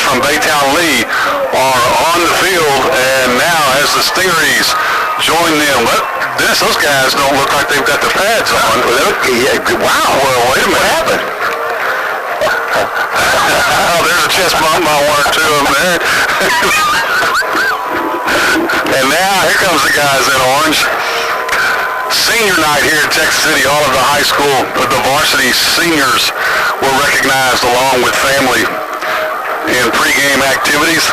from Baytown Lee are on the field, and now as the Stingarees join them, Dennis, those guys don't look like they've got the pads on. Wow. Well, wait a minute. What happened? Oh, there's a chest bump by one or two of them there. And now here comes the guys in orange. Senior night here in Texas City. All of the high school, the varsity seniors were recognized along with family in pregame activities.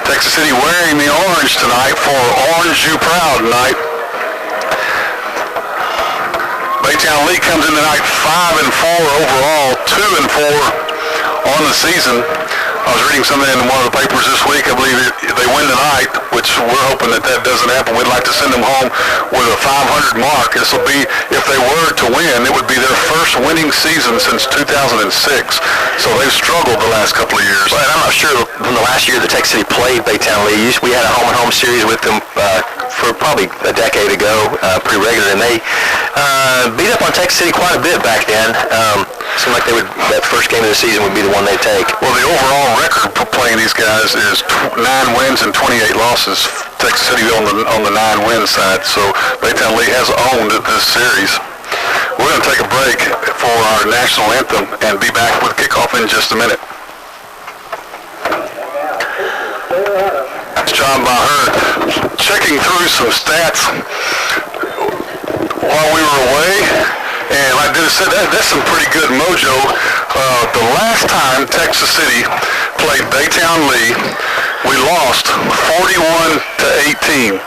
Texas City wearing the orange tonight for Orange You Proud night. Baytown Lee comes in tonight 5-4 overall, 2-4 on the season. I was reading something in one of the papers this week. I believe they win tonight, which we're hoping that doesn't happen. We'd like to send them home with a 500 mark. This will be, if they were to win, it would be their first winning season since 2006. So they've struggled the last couple of years. But I'm not sure from the last year that Texas City played Baytown Lee. We had a home-and-home series with them for probably a decade ago, pretty regular, and they beat up on Texas City quite a bit back then. Seemed like that first game of the season would be the one they'd take. Well, the overall record for playing these guys is 9 wins and 28 losses. Texas City on the 9-win side, so Baytown Lee has owned this series. We're going to take a break for our national anthem and be back with kickoff in just a minute. Nice job by her checking through some stats while we were away. And like Dennis said, that's some pretty good mojo. The last time Texas City played Baytown Lee, we lost 41-18.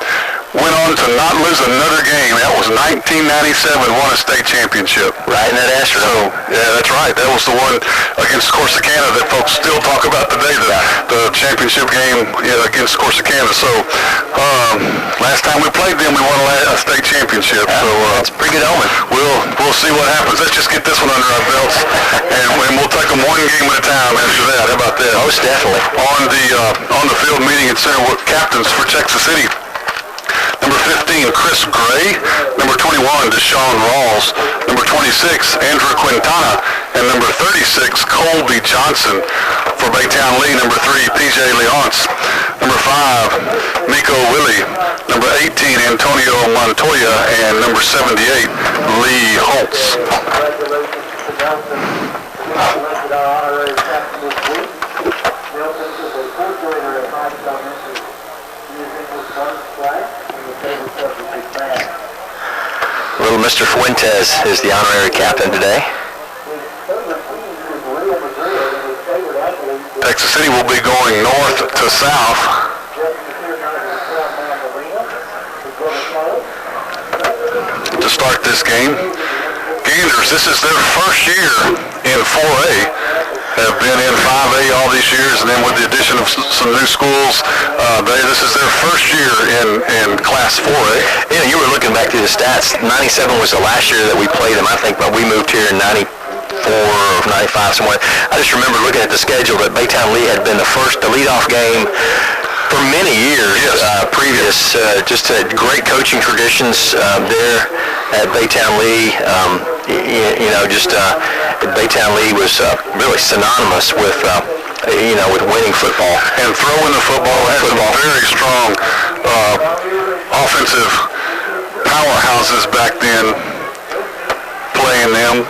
Went on to not lose another game. That was 1997, won a state championship. Right in that Astrodome. So, yeah, that's right. That was the one against Corsicana that folks still talk about today, the championship game against Corsicana. So, last time we played them, we won a state championship. Yeah, so that's a pretty good omen. We'll see what happens. Let's just get this one under our belts, and we'll take them one game at a time after that. How about that? Most definitely. On the field meeting at center with captains for Texas City. Number 15, Chris Gray. Number 21, Deshaun Rawls. Number 26, Andrew Quintana. And number 36, Colby Johnson. For Baytown Lee, number 3, PJ Leonce. Number 5, Miko Willie. Number 18, Antonio Montoya. And number 78, Lee Holtz. Little Mr. Fuentes is the honorary captain today. Texas City will be going north to south. To start this game. Ganders, this is their first year in 4A. Have been in 5A all these years, and then with the addition of some new schools, this is their first year in Class 4A. Yeah, you were looking back through the stats. 97 was the last year that we played them. I think we moved here in 94 or 95 somewhere. I just remember looking at the schedule that Baytown Lee had been the leadoff game for many years previous. Just had great coaching traditions there at Baytown Lee. Baytown Lee was really synonymous with winning football. And throwing the football, had some very strong offensive powerhouses back then playing them.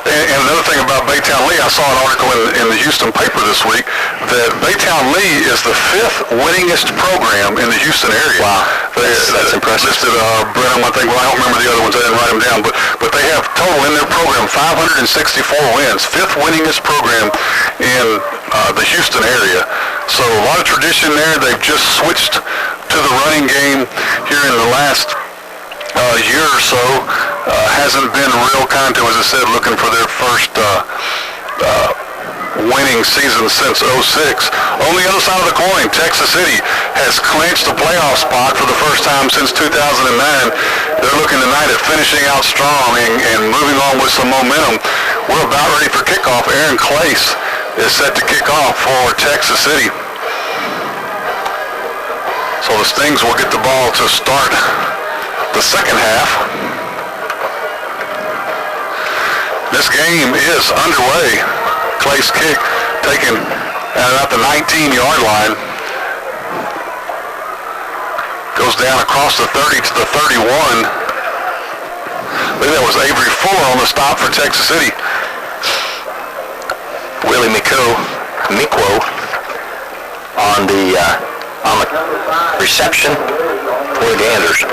And another thing about Baytown Lee, I saw an article in the Houston paper this week that Baytown Lee is the 5th winningest program in the Houston area. Wow, that's impressive. Listed Brenham, I think. Well, I don't remember the other ones. I didn't write them down, but they have total in their program 564 wins, 5th winningest program in the Houston area. So a lot of tradition there. They've just switched to the running game here in the last year or so. Hasn't been real kind to, as I said, looking for their first winning season since 06. On the other side of the coin, Texas City has clinched a playoff spot for the first time since 2009. They're looking tonight at finishing out strong and moving on with some momentum. We're about ready for kickoff. Aaron Clace is set to kick off for Texas City. So the Stings will get the ball to start the second half. This game is underway. Clay place kick taken at about the 19-yard line. Goes down across the 30 to the 31. I believe that was Avery Fuller on the stop for Texas City. Willie Mikwo on the reception for the Ganders.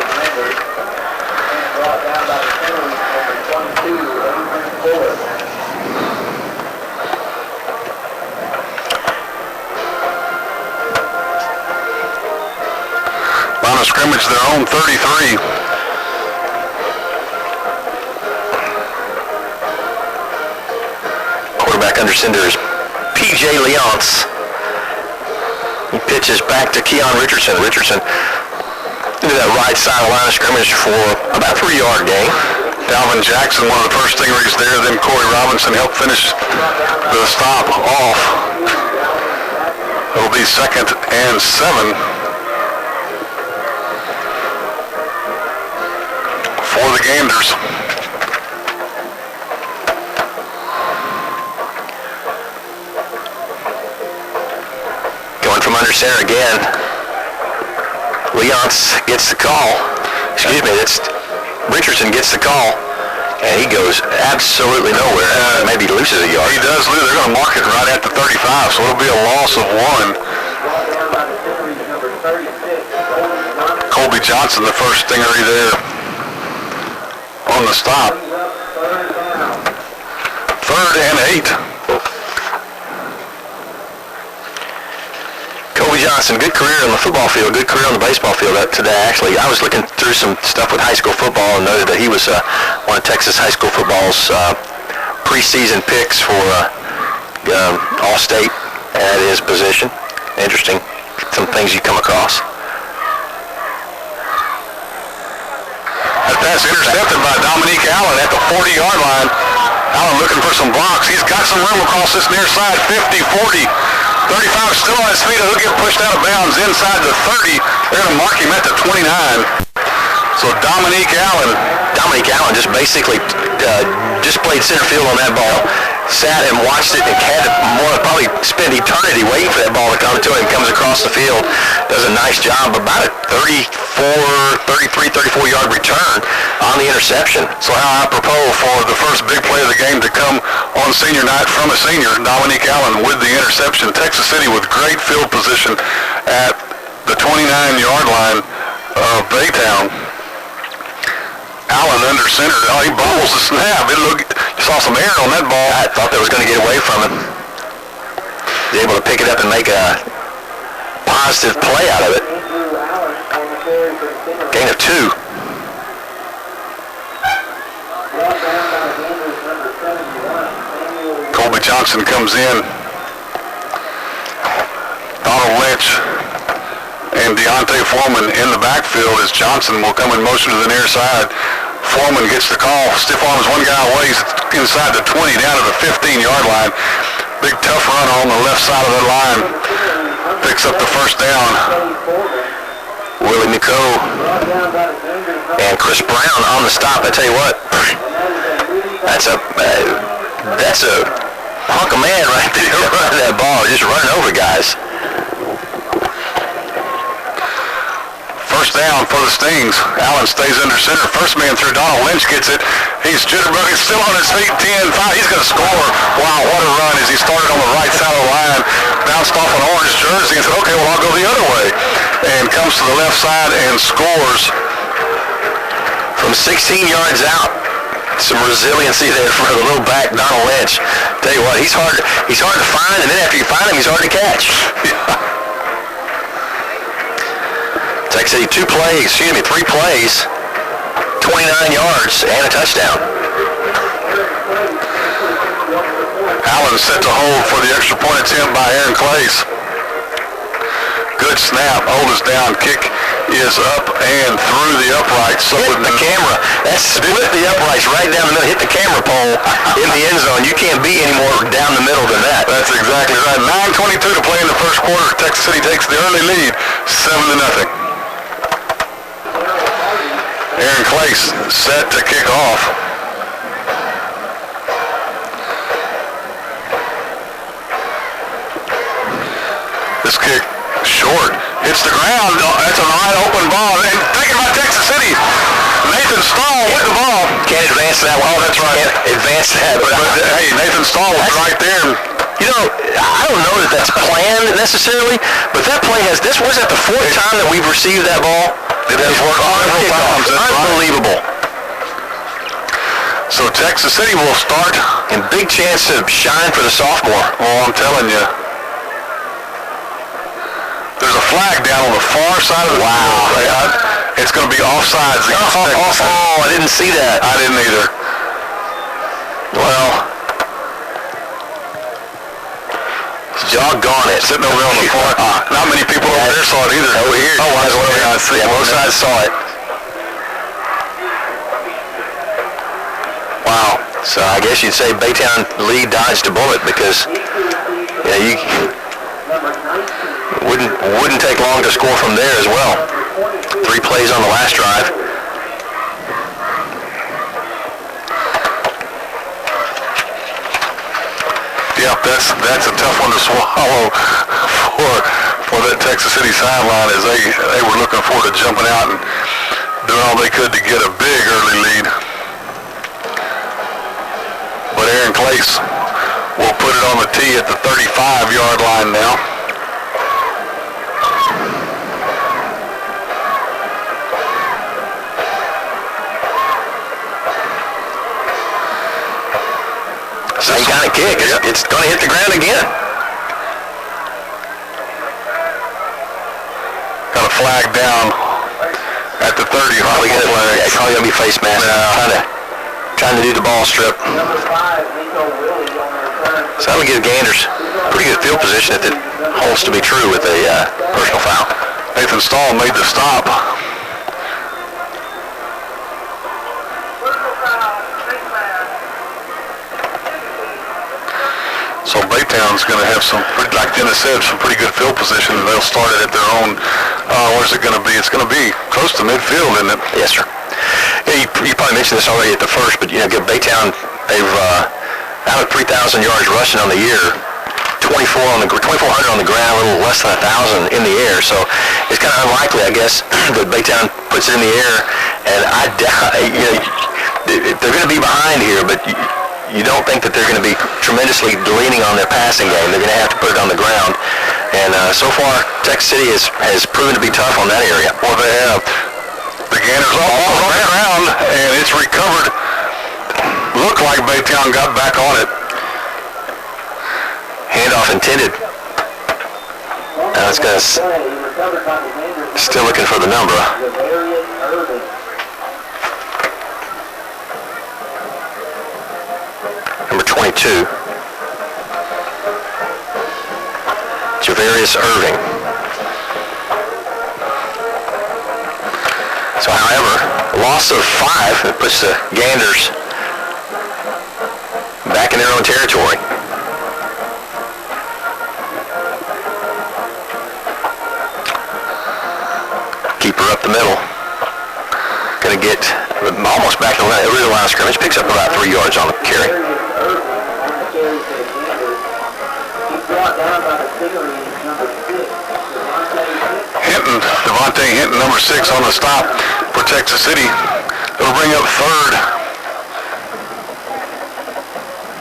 Line of scrimmage, their own 33. Quarterback under center is P.J. Leonce. He pitches back to Keon Richardson. Richardson into that right side of the line of scrimmage for about a 3-yard gain. Dalvin Jackson, one of the first Stingarees there. Then Corey Robinson helped finish the stop off. It'll be 2nd and 7 for the Ganders. Going from under center again. Leonce gets the call. Excuse me, it's Richardson gets the call, and he goes absolutely nowhere. Maybe loses a yard. He does lose. They're going to mark it right at the 35, so it'll be a loss of 1. Colby Johnson, the first Stingaree there on the stop. 3rd and 8. Colby Johnson, good career on the football field, good career on the baseball field today, actually. I was looking through some stuff with high school football and noted that he was one of Texas high school football's preseason picks for All-State at his position. Interesting, some things you come across. That pass intercepted by Dominique Allen at the 40-yard line. Allen looking for some blocks. He's got some room across this near side, 50, 40. 35 still on his feet. He'll get pushed out of bounds inside the 30. They're going to mark him at the 29. So Dominique Allen just basically Just played center field on that ball. Sat and watched it and had to probably spend eternity waiting for that ball to come to him. Comes across the field, does a nice job. About a 34-yard return on the interception. So how apropos for the first big play of the game to come on senior night from a senior, Dominique Allen with the interception. Texas City with great field position at the 29-yard line of Baytown. Allen under center. Oh, he bobbles the snap. You saw some air on that ball. I thought that was going to get away from him. He's able to pick it up and make a positive play out of it. Gain of 2. Colby Johnson comes in. Donald Lynch and Deontay Foreman in the backfield as Johnson will come in motion to the near side. Foreman gets the call. Stiff arm is one guy away. He's inside the 20 down to the 15-yard line. Big tough runner on the left side of the line. Picks up the first down. Willie Mikwo and Chris Brown on the stop. I tell you what, that's a hunk of man right there running that ball, just running over guys. First down for the Stings. Allen stays under center. First man through. Donald Lynch gets it. He's jitterbugging, still on his feet. 10-5. He's going to score. Wow, what a run as he started on the right side of the line. Bounced off an orange jersey and said, okay, well, I'll go the other way. And comes to the left side and scores. From 16 yards out. Some resiliency there for the little back, Donald Lynch. Tell you what, he's hard to find, and then after you find him, he's hard to catch. Texas City 3 plays, 29 yards, and a touchdown. Allen set to hold for the extra point attempt by Aaron Clays. Good snap, hold is down, kick is up and through the uprights. So hit the camera. That's split the uprights right down the middle. Hit the camera pole in the end zone. You can't be any more down the middle than that. That's exactly right. 9:22 to play in the first quarter. Texas City takes the early lead, 7-0. Aaron Clace set to kick off. This kick short. Hits the ground. That's a wide open ball. And taken by Texas City. Nathan Stahl with the ball. Can't advance that one. Oh, that's right. Can't advance that. But hey, Nathan Stahl was right there. You know, I don't know that that's planned necessarily, but that play this was at the fourth time that we've received that ball. It has worked several times. Unbelievable. So Texas City will start. And big chance to shine for the sophomore. Oh, I'm telling you. There's a flag down on the far side of the field. It's going to be offsides. Oh, I didn't see that. I didn't either. Well, doggone it. Sitting over there on the far. Not many people over there saw it either. Over here. Oh, that's what I see. Yeah, both sides saw it. Wow. So I guess you'd say Baytown lead dodged a bullet because you wouldn't take long to score from there as well. 3 plays on the last drive. Yeah, that's a tough one to swallow for that Texas City sideline as they were looking forward to jumping out and doing all they could to get a big early lead. But Aaron Clace will put it on the tee at the 35-yard line now. Same kind of kick. It's going to hit the ground again. Got a flag down at the 30. Probably going to be face mask. Trying to do the ball strip. So that'll give Ganders pretty good field position if it holds to be true with a personal foul. Nathan Stahl made the stop. So Baytown's going to have like Dennis said, some pretty good field position, and they'll start it at their own. Where's it going to be? It's going to be close to midfield, isn't it? Yes, sir. Yeah, you probably mentioned this already at the first, but Baytown, they've out of 3,000 yards rushing on the year, 2,400 on the ground, a little less than 1,000 in the air. So it's kind of unlikely, I guess, that Baytown puts it in the air. And I doubt, they're going to be behind here, but you don't think that they're going to be tremendously leaning on their passing game. They're going to have to put it on the ground. And so far, Texas City has proven to be tough on that area. Well, they have. The Ganders all on the ground, and it's recovered. Looked like Baytown got back on it. Handoff intended. Now it's going to... Still looking for the number. Number 22. Javarius Irving. So, however, a loss of 5, it puts the Ganders back in their own territory. Keeper up the middle. Going to get almost back to the real line of scrimmage. Picks up about 3 yards on the carry. Devontae Hinton, number 6 on the stop for Texas City. It'll bring up 3rd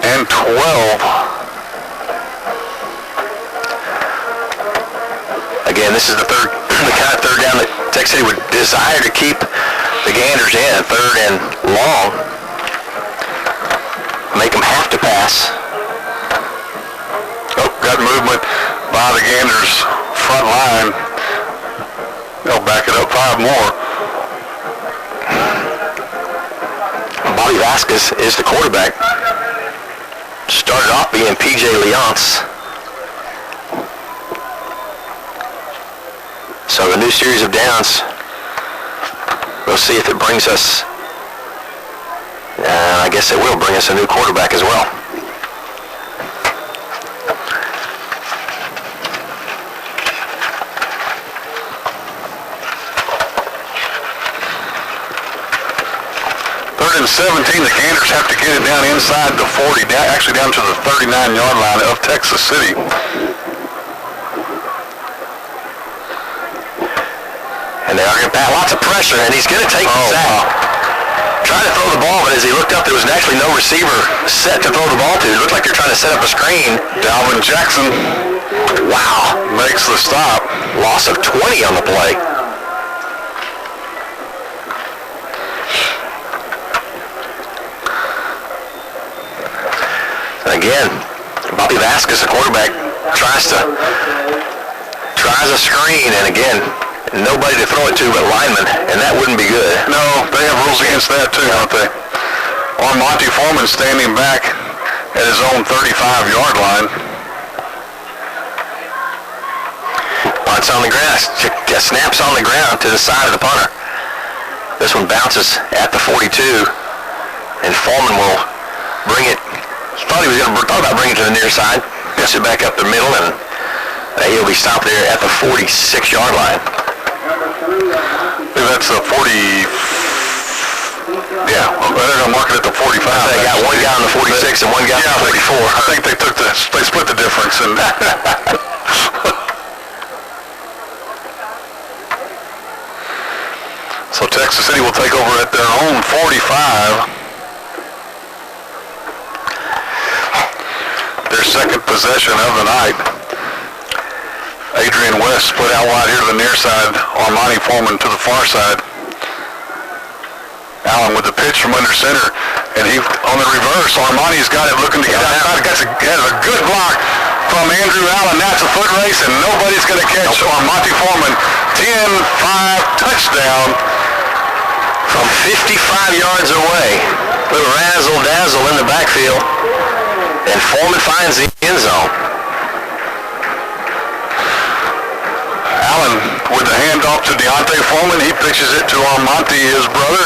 and 12. Again, this is the kind of third down that Texas City would desire to keep the Ganders in, 3rd and long. Make them have to pass. Oh, got movement by the Ganders front line. They'll back it up 5 more. Bobby Vasquez is the quarterback. Started off being P.J. Leonce. So a new series of downs. We'll see if it brings us, I guess it will bring us a new quarterback as well. Third and 17, the Ganders have to get it down inside the 40, actually down to the 39-yard line of Texas City. And they are going to pass. Lots of pressure, and he's going to take the sack. Wow. Trying to throw the ball, but as he looked up, there was actually no receiver set to throw the ball to. It looked like they're trying to set up a screen. Dalvin Jackson. Wow. Makes the stop. Loss of 20 on the play. And again, Bobby Vasquez, the quarterback, tries a screen, and again, nobody to throw it to but lineman, and that wouldn't be good. No, they have rules against that too, don't they? Monty Foreman standing back at his own 35-yard line. Punts on the ground, snaps on the ground to the side of the punter. This one bounces at the 42, and Foreman will bring it. Thought about bringing it to the near side, gets it back up the middle, and he'll be stopped there at the 46-yard line. That's the 40. Yeah, well, they're going to mark it at the 45. They got one guy on the 46 and one guy on the 44. I think they split the difference. And so Texas City will take over at their own 45. Their second possession of the night. Adrian West split out wide here to the near side. Armani Foreman to the far side. Allen with the pitch from under center, and he on the reverse. Armani's got it looking to get outside. Has a good block from Andrew Allen. That's a foot race, and nobody's going to catch Armani Foreman. 10-5 touchdown from 55 yards away. Little razzle-dazzle in the backfield, and Foreman finds the end zone. Allen with the handoff to Deontay Foreman. He pitches it to Armonte, his brother,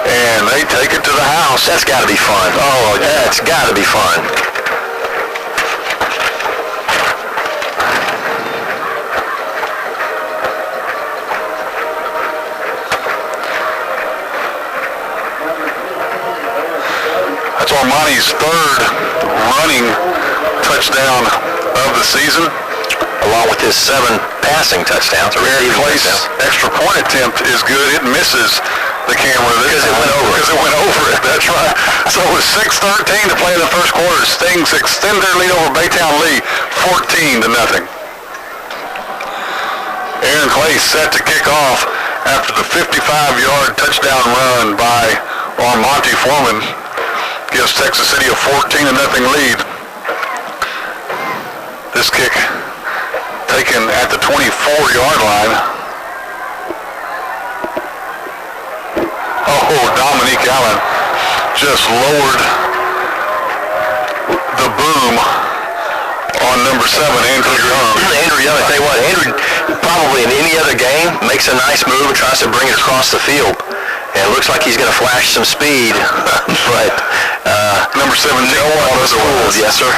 and they take it to the house. That's got to be fun. Oh, that's got to be fun. That's Armonte's third running touchdown of the season, along with his 7 passing touchdowns. Aaron Place extra point attempt is good. It misses the camera because it went over it. That's right. So it was 6:13 to play in the first quarter. Stings extend their lead over Baytown Lee, 14-0. Aaron Clay set to kick off after the 55-yard touchdown run by Armonte Foreman. Gives Texas City a 14-0 lead. This kick taken at the 24-yard line. Oh, Dominique Allen just lowered the boom on number 7, Andrew Young. Andrew Young, I tell you what, Andrew probably in any other game makes a nice move and tries to bring it across the field. And it looks like he's going to flash some speed, but number 7, Joe was fooled. Yes, sir.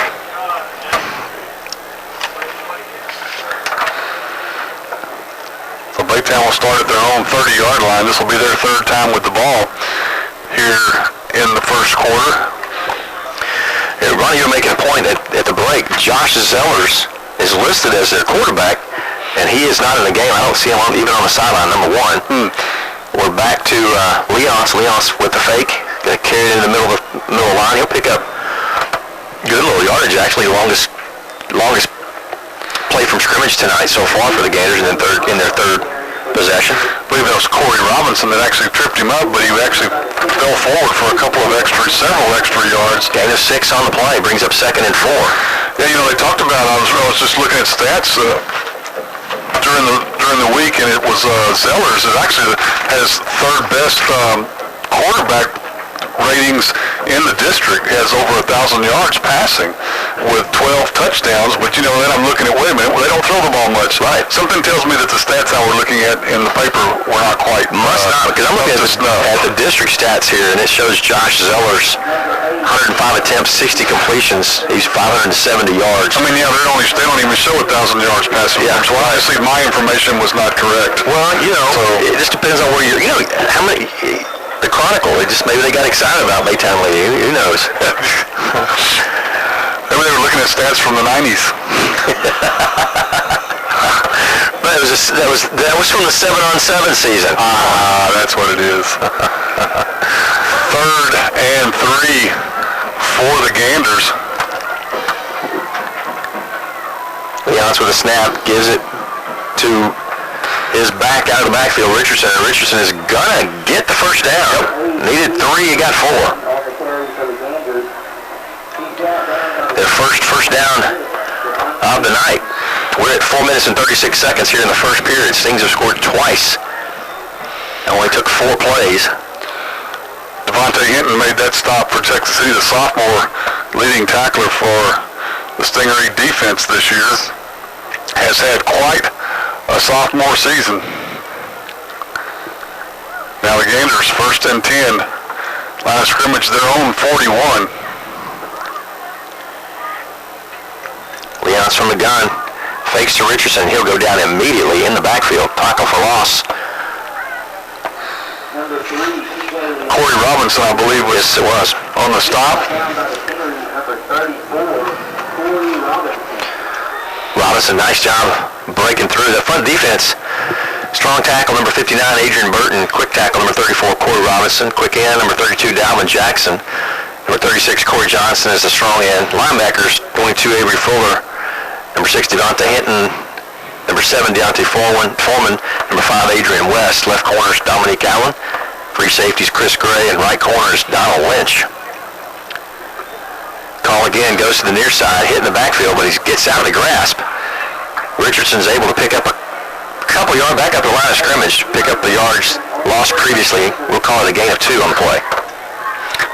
So Baytown will start at their own 30-yard line. This will be their third time with the ball here in the first quarter. Yeah, Ronnie, you're making a point at the break. Josh Zellers is listed as their quarterback, and he is not in the game. I don't see him even on the sideline, number 1. We're back to Leonce. Leonce with the fake. Going to carry it in the middle of the line. He'll pick up good little yardage, actually. Longest play from scrimmage tonight so far for the Ganders in their third possession. I believe that was Corey Robinson that actually tripped him up, but he actually fell forward for several extra yards. Gain of 6 on the play. Brings up 2nd and 4. Yeah, they talked about, I was just looking at stats during the week, and it was Zellers that actually has third best quarterback ratings in the district. He has over 1,000 yards passing with 12 touchdowns, but then I'm looking at, wait a minute, well, they don't throw the ball much. Right. Something tells me that the stats I was looking at in the paper were not quite. Must not, because I'm looking at the district stats here, and it shows Josh Zellers 105 attempts, 60 completions. He's 570 yards. I mean, yeah, they don't even show 1,000 yards passing. Yeah, so obviously my information was not correct. Well, it just depends on where how many. The Chronicle, maybe they got excited about Baytown Lee. Who knows? Maybe they were looking at stats from the 90s. But That was from the 7-on-7 season. That's what it is. 3rd and 3 for the Ganders. Leonce with a snap, gives it to his back out of the backfield, Richardson. And Richardson is gonna get the first down. Needed 3, he got 4. Their first down of the night. We're at 4 minutes and 36 seconds here in the first period. Stings have scored twice. It only took 4 plays. Devontae Hinton made that stop for Texas City, the sophomore leading tackler for the Stingaree defense this year. Has had quite a sophomore season. Now the Ganders 1st and 10. Line of scrimmage their own 41. Leonce from the gun. Fakes to Richardson. He'll go down immediately in the backfield. Tackle for loss. Corey Robinson, I believe, was on the stop. Robinson, nice job breaking through. The front defense, strong tackle, number 59, Adrian Burton. Quick tackle, number 34, Corey Robinson. Quick end, number 32, Dalvin Jackson. Number 36, Corey Johnson is the strong end. Linebackers, 22, Avery Fuller. Number 6, Devontae Hinton. Number 7, Deontay Foreman. Number 5, Adrian West. Left corners, Dominique Allen. Free safeties, Chris Gray. And right corners, Donald Lynch. Call again, goes to the near side, hitting the backfield, but he gets out of the grasp. Richardson's able to pick up a couple yards, back up the line of scrimmage, pick up the yards lost previously. We'll call it a gain of 2 on the play.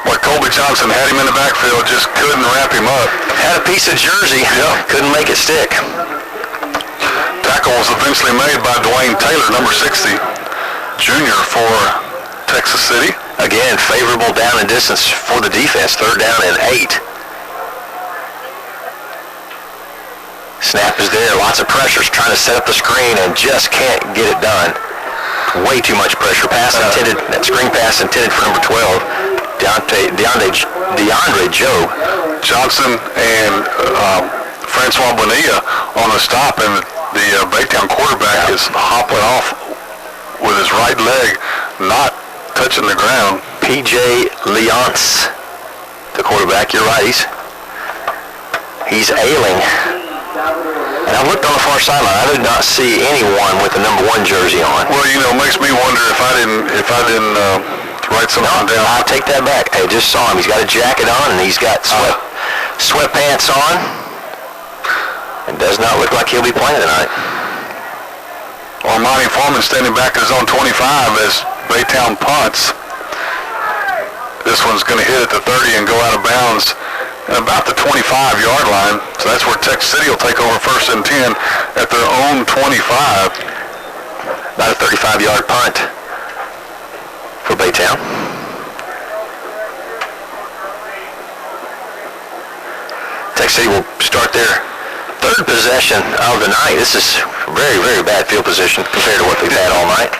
Boy, Colby Johnson had him in the backfield, just couldn't wrap him up. Had a piece of jersey, couldn't make it stick. Tackle was eventually made by Dwayne Taylor, number 60, junior for Texas City. Again, favorable down and distance for the defense, 3rd down and 8. Snap is there, lots of pressures, trying to set up the screen and just can't get it done. Way too much pressure. That screen pass intended for number 12, DeAndre Joe. Johnson and Francois Bonilla on the stop, and the Baytown quarterback is hopping off with his right leg, not touching the ground. P.J. Leonce, the quarterback, you're right, he's ailing. And I looked on the far sideline. I did not see anyone with the number 1 jersey on. Well, it makes me wonder if I didn't write something down. I'll take that back. I just saw him. He's got a jacket on and he's got sweatpants on. It does not look like he'll be playing tonight. Armani Foreman standing back at his own 25 as Baytown punts. This one's going to hit at the 30 and go out of bounds at about the 25-yard line. So that's where Texas City will take over 1st and 10 at their own 25. About a 35-yard punt for Baytown. Texas City will start their 3rd possession of the night. This is very, very bad field position compared to what we've had all night.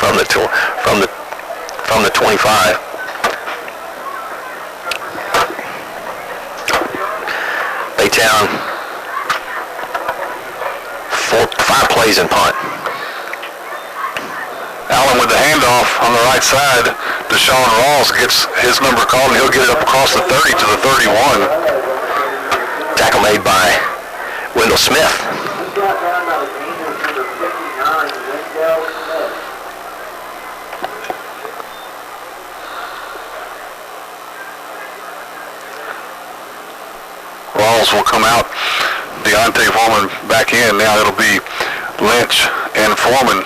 from the 25. Baytown, 5 plays in punt. Allen with the handoff on the right side. Deshaun Rawls gets his number called, and he'll get it up across the 30 to the 31. Tackle made by Wendell Smith. Rawls will come out. Deontay Foreman back in. Now it'll be Lynch and Foreman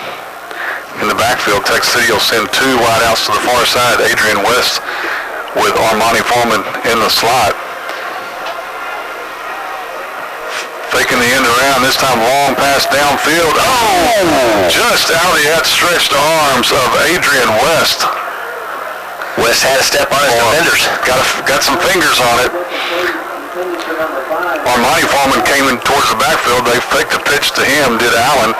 in the backfield. Texas City will send 2 wideouts to the far side. Adrian West with Armani Foreman in the slot. Faking the end around, this time long pass downfield. Just out of the outstretched arms of Adrian West. West had a step on his defenders. Got some fingers on it. Armani Foreman came in towards the backfield. They faked the pitch to him, did Allen,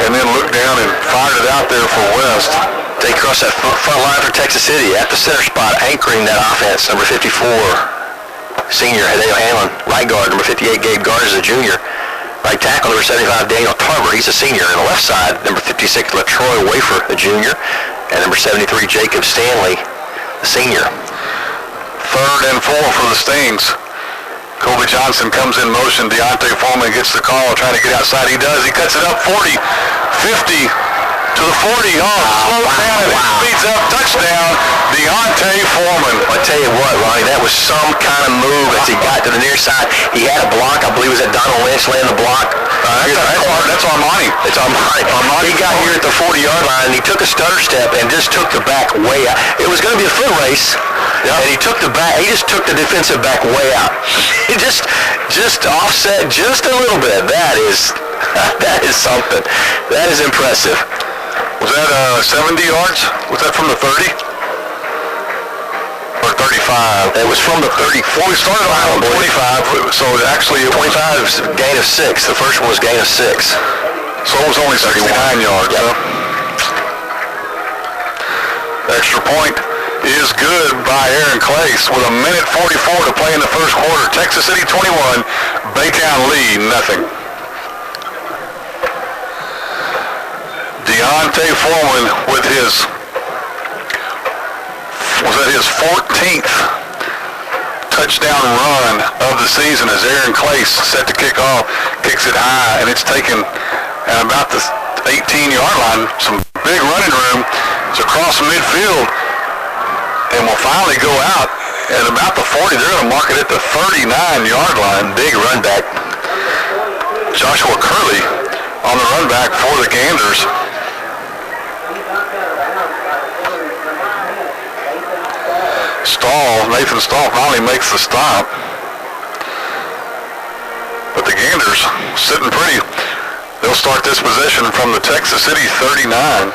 and then looked down and fired it out there for West. They cross that front line for Texas City at the center spot, anchoring that offense. Number 54, senior Hideo Hanlon. Right guard, number 58, Gabe Gardner, the junior. Right tackle, number 75, Daniel Tarver. He's a senior. On the left side, number 56, LaTroy Wafer, a junior. And number 73, Jacob Stanley, a senior. 3rd and 4 for the Stings. Colby Johnson comes in motion. Deontay Foreman gets the call, trying to get outside. He does. He cuts it up 40, 50, to the 40. Slow down and it speeds up. Touchdown, Deontay Foreman. I tell you what, Ronnie, that was some kind of move as he got to the near side. He had a block. I believe it was at Donald Lynch laying the block. That's Armani. It's Armani. He got here at the 40-yard line, and he took a stutter step and just took the back way out. It was going to be a foot race, and he took the back. He just took the defensive back way out. He just offset just a little bit. That is something. That is impressive. Was that 70 yards? Was that from the 30? Or 35? It was from the 30. Well, we started on 25, so actually it was 25 was gain of 6. The first one was gain of 6. So it was only 69 yards. Yep. Extra point is good by Aaron Clace with 1:44 to play in the first quarter. Texas City 21, Baytown lead, nothing. Deontay Foreman with his 14th touchdown run of the season as Aaron Clace set to kick off, kicks it high, and it's taken at about the 18-yard line. Some big running room. It's across midfield and will finally go out at about the 40. They're going to mark it at the 39-yard line. Big run back. Joshua Curley on the run back for the Ganders. Nathan Stahl finally makes the stop. But the Ganders sitting pretty. They'll start this possession from the Texas City 39.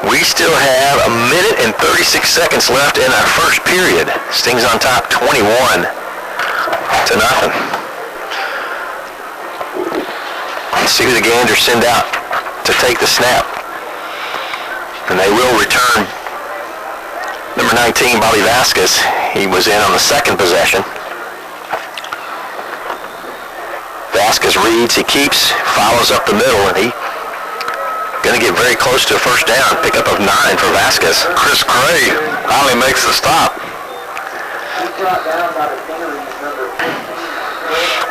We still have 1 minute and 36 seconds left in our first period. Stings on top 21-0. Let's see who the Ganders send out to take the snap. And they will return number 19, Bobby Vasquez. He was in on the second possession. Vasquez reads, he keeps, follows up the middle, and he going to get very close to a first down. Pickup of 9 for Vasquez. Chris Gray finally makes the stop.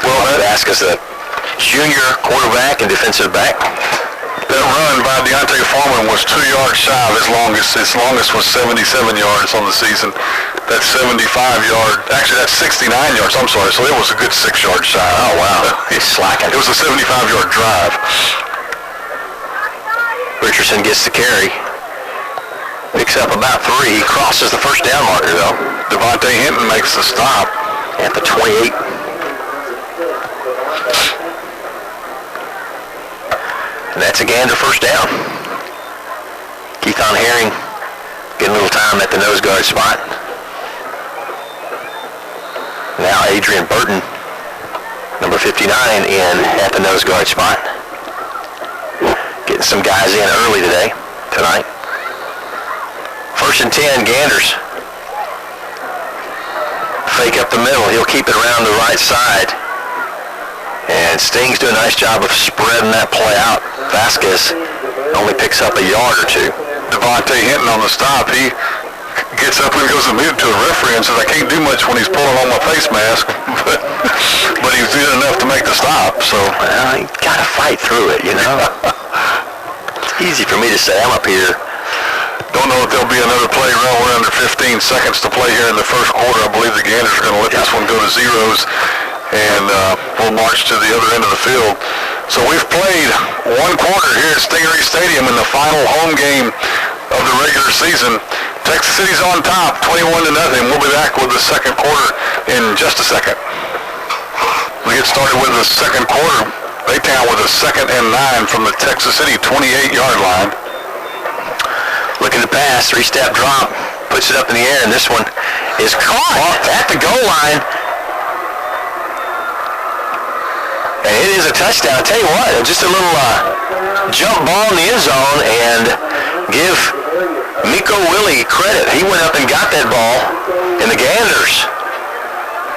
Well, Vasquez, the junior quarterback and defensive back. That run by Deontay Foreman was 2 yards shy of his longest. His longest was 77 yards on the season. That's 75-yard. Actually, that's 69 yards. I'm sorry. So it was a good 6 yards shy. Oh, wow. He's slacking. It was a 75-yard drive. Richardson gets the carry. Picks up about 3. He crosses the first down marker, though. Devontae Hinton makes the stop at the 28. And that's a Gander first down. Keithon Herring getting a little time at the nose guard spot. Now Adrian Burton, number 59, in at the nose guard spot. Getting some guys in early tonight. 1st and 10, Ganders. Fake up the middle. He'll keep it around the right side. And Stings do a nice job of spreading that play out. Vasquez only picks up a yard or 2. Devontae Hinton on the stop. He gets up and goes and moves to a referee and says, I can't do much when he's pulling on my face mask. but he's good enough to make the stop. So you got to fight through it, you know. It's easy for me to say. I'm up here. Don't know if there'll be another play. We're under 15 seconds to play here in the first quarter. I believe the Ganders are going to let this one go to zeros. And we'll march to the other end of the field. So we've played 1 quarter here at Stingarees Stadium in the final home game of the regular season. Texas City's on top, 21-0. We'll be back with the second quarter in just a second. We get started with the second quarter. Baytown with a 2nd and 9 from the Texas City 28-yard line. Looking to pass, 3-step drop, puts it up in the air, and this one is caught at the goal line. And it is a touchdown. I'll tell you what, just a little jump ball in the end zone, and give Miko Miko Willie credit. He went up and got that ball, and the Ganders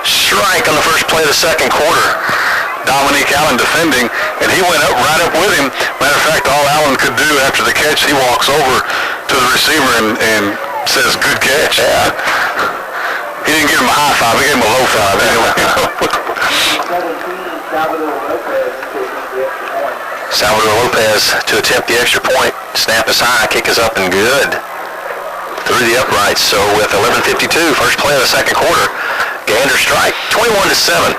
strike on the first play of the second quarter. Dominique Allen defending, and he went up right up with him. Matter of fact, all Allen could do after the catch, he walks over to the receiver and says, "Good catch." Yeah. He didn't give him a high five, he gave him a low five. Salvador Lopez to attempt the extra point. Snap is high, kick is up and good. Through the uprights. So with 11:52, first play of the second quarter, Ganders strike 21-7.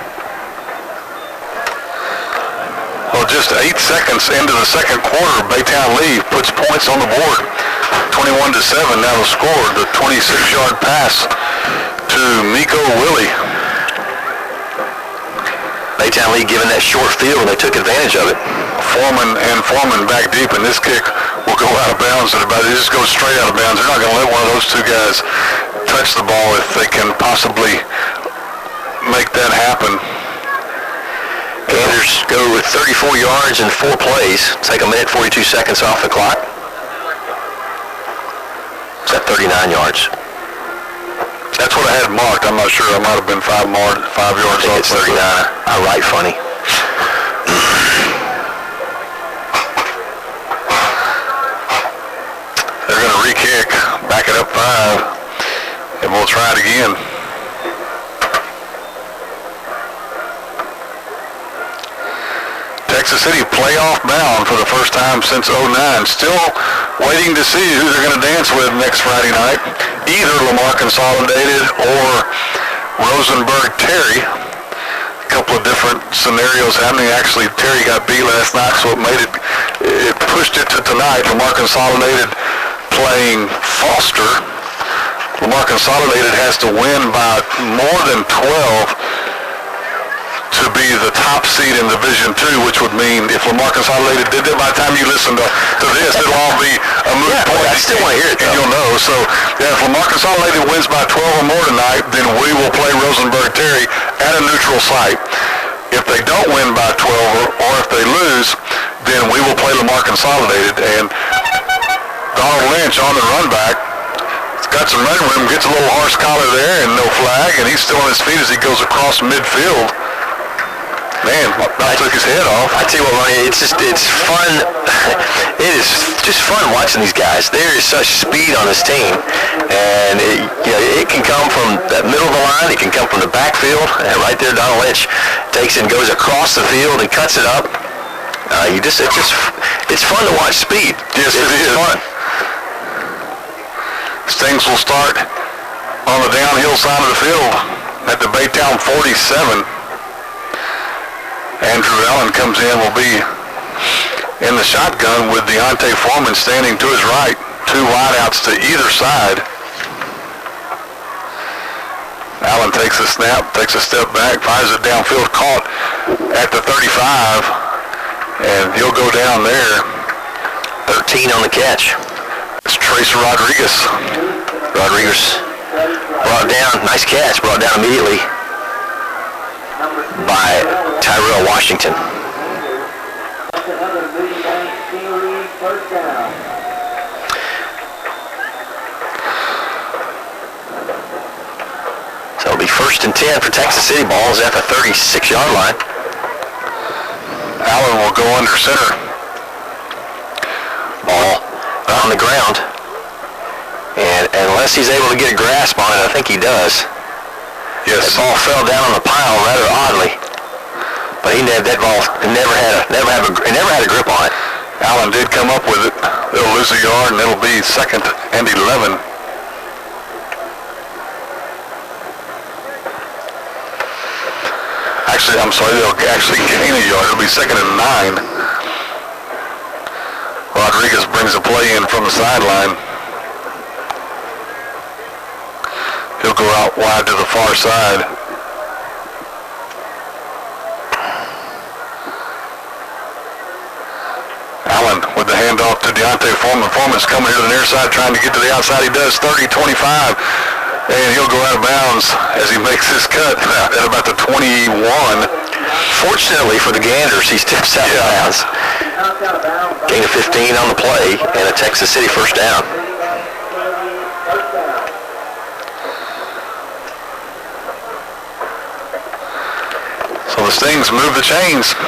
Well, just 8 seconds into the second quarter, Baytown Lee puts points on the board. 21-7 now the score. The 26-yard pass to Miko Willie. Baytown Lee given that short field, and they took advantage of it. Foreman back deep, and this kick will go out of bounds at about, it just goes straight out of bounds. They're not going to let one of those two guys touch the ball if they can possibly make that happen. Ganders go with 34 yards and 4 plays. Take a minute, 42 seconds off the clock. It's at 39 yards. That's what I had marked. I'm not sure. I might have been 5 yards off. It's 39. I write funny. They're going to re-kick, back it up 5, and we'll try it again. Texas City playoff bound for the first time since '09. Still waiting to see who they're going to dance with next Friday night. Either Lamar Consolidated or Rosenberg Terry. A couple of different scenarios happening. Actually, Terry got beat last night, so it pushed it to tonight. Lamar Consolidated playing Foster. Lamar Consolidated has to win by more than 12 to be the top seed in Division II, which would mean if Lamar Consolidated did that, by the time you listen to this, it'll all be a moot point. I still want to hear it, and you'll know. So, yeah, if Lamar Consolidated wins by 12 or more tonight, then we will play Rosenberg Terry at a neutral site. If they don't win by 12 or if they lose, then we will play Lamar Consolidated. And Donald Lynch on the run back. He's got some running room, gets a little horse collar there and no flag, and he's still on his feet as he goes across midfield. Man, I took his head off. I tell you what, Ronnie, it's fun. It is just fun watching these guys. There is such speed on this team, and it can come from the middle of the line. It can come from the backfield, and right there, Donald Lynch takes and goes across the field and cuts it up. It's fun to watch speed. Yes, it is. Fun. Stings will start on the downhill side of the field at the Baytown 47. Andrew Allen comes in, will be in the shotgun with Deontay Foreman standing to his right. 2 wideouts to either side. Allen takes a snap, takes a step back, fires it downfield, caught at the 35, and he'll go down there. 13 on the catch. It's Tracer Rodriguez. Rodriguez brought down, nice catch, brought down immediately by Tyrell Washington. So it'll be 1st and 10 for Texas City. Ball's at the 36-yard line. Allen will go under center. Ball on the ground. And unless he's able to get a grasp on it, I think he does. Yes. That ball fell down on the pile rather oddly, but that ball never had a grip on it. Allen did come up with it. They'll lose a yard, and it'll be 2nd and 11. Actually, I'm sorry, they'll actually gain a yard. It'll be 2nd and 9. Rodriguez brings a play in from the sideline. He'll go out wide to the far side. Allen with the handoff to Deontay Foreman. Foreman's coming here to the near side trying to get to the outside. He does 30-25, and he'll go out of bounds as he makes his cut at about the 21. Fortunately for the Ganders, he steps out of bounds. Gain of 15 on the play, and a Texas City first down. the Stings move the chains.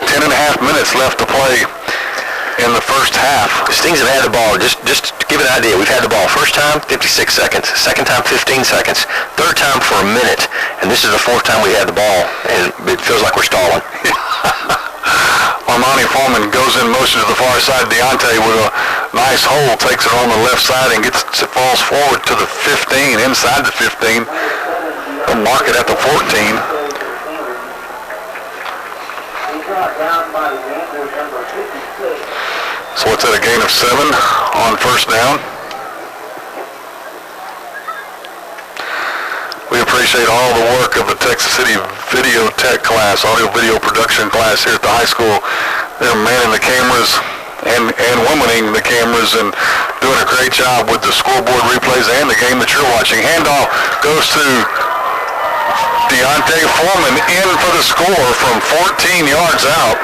10 and a half minutes left to play in the first half. The Stings have had the ball, just to give you an idea, we've had the ball first time, 56 seconds, second time, 15 seconds, third time for a minute, and this is the fourth time we had the ball, and it feels like we're stalling. Armani Foreman goes in motion to the far side. Deontay with a nice hole, takes it on the left side and falls forward to the 15, inside the 15. They'll mark it at the 14. So it's at a gain of 7 on first down. We appreciate all the work of the Texas City video tech class, audio video production class here at the high school. They're manning the cameras and womaning the cameras and doing a great job with the scoreboard replays and the game that you're watching. Handoff goes to Deontay Foreman in for the score from 14 yards out.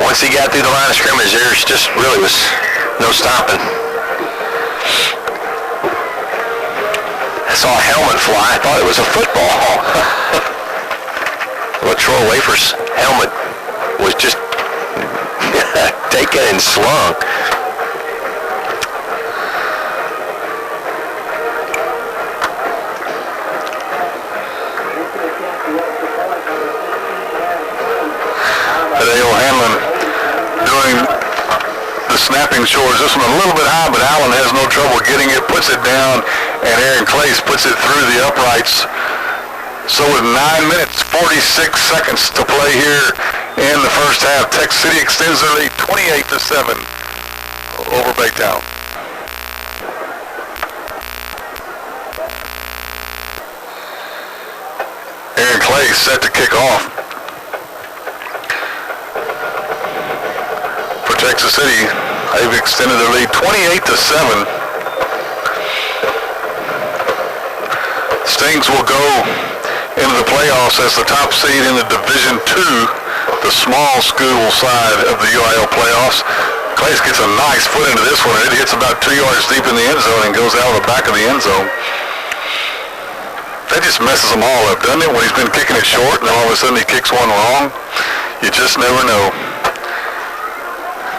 Once he got through the line of scrimmage, there's just really was no stopping. I saw a helmet fly. I thought it was a football. Troy Wafer's helmet was just taken and slung. Hideo Hanlon doing the snapping chores. This one a little bit high, but Allen has no trouble getting it, puts it down, and Aaron Clace puts it through the uprights. So with 9 minutes, 46 seconds to play here in the first half, Texas City extends their lead 28-7 over Baytown. Aaron Clace set to kick off for Texas City. They've extended their lead 28-7. Stings will go into the playoffs as the top seed in the Division II, the small school side of the UIL playoffs. Clace gets a nice foot into this one. It hits about 2 yards deep in the end zone and goes out of the back of the end zone. That just messes them all up, doesn't it? When he's been kicking it short and all of a sudden he kicks one long, you just never know.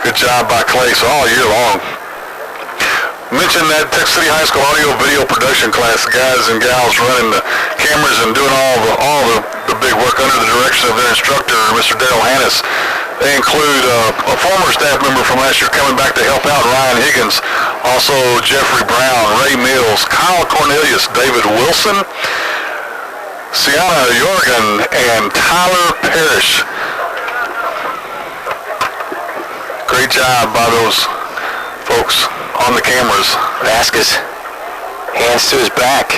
Good job by Clace all year long. Mentioned that Texas City High School audio video production class, the guys and gals running the cameras and doing all the big work under the direction of their instructor, Mr. Daryl Hannis. They include a former staff member from last year coming back to help out, Ryan Higgins, also Jeffrey Brown, Ray Mills, Kyle Cornelius, David Wilson, Sienna Jorgen, and Tyler Parrish. Great job by those folks on the cameras. Vasquez, hands to his back,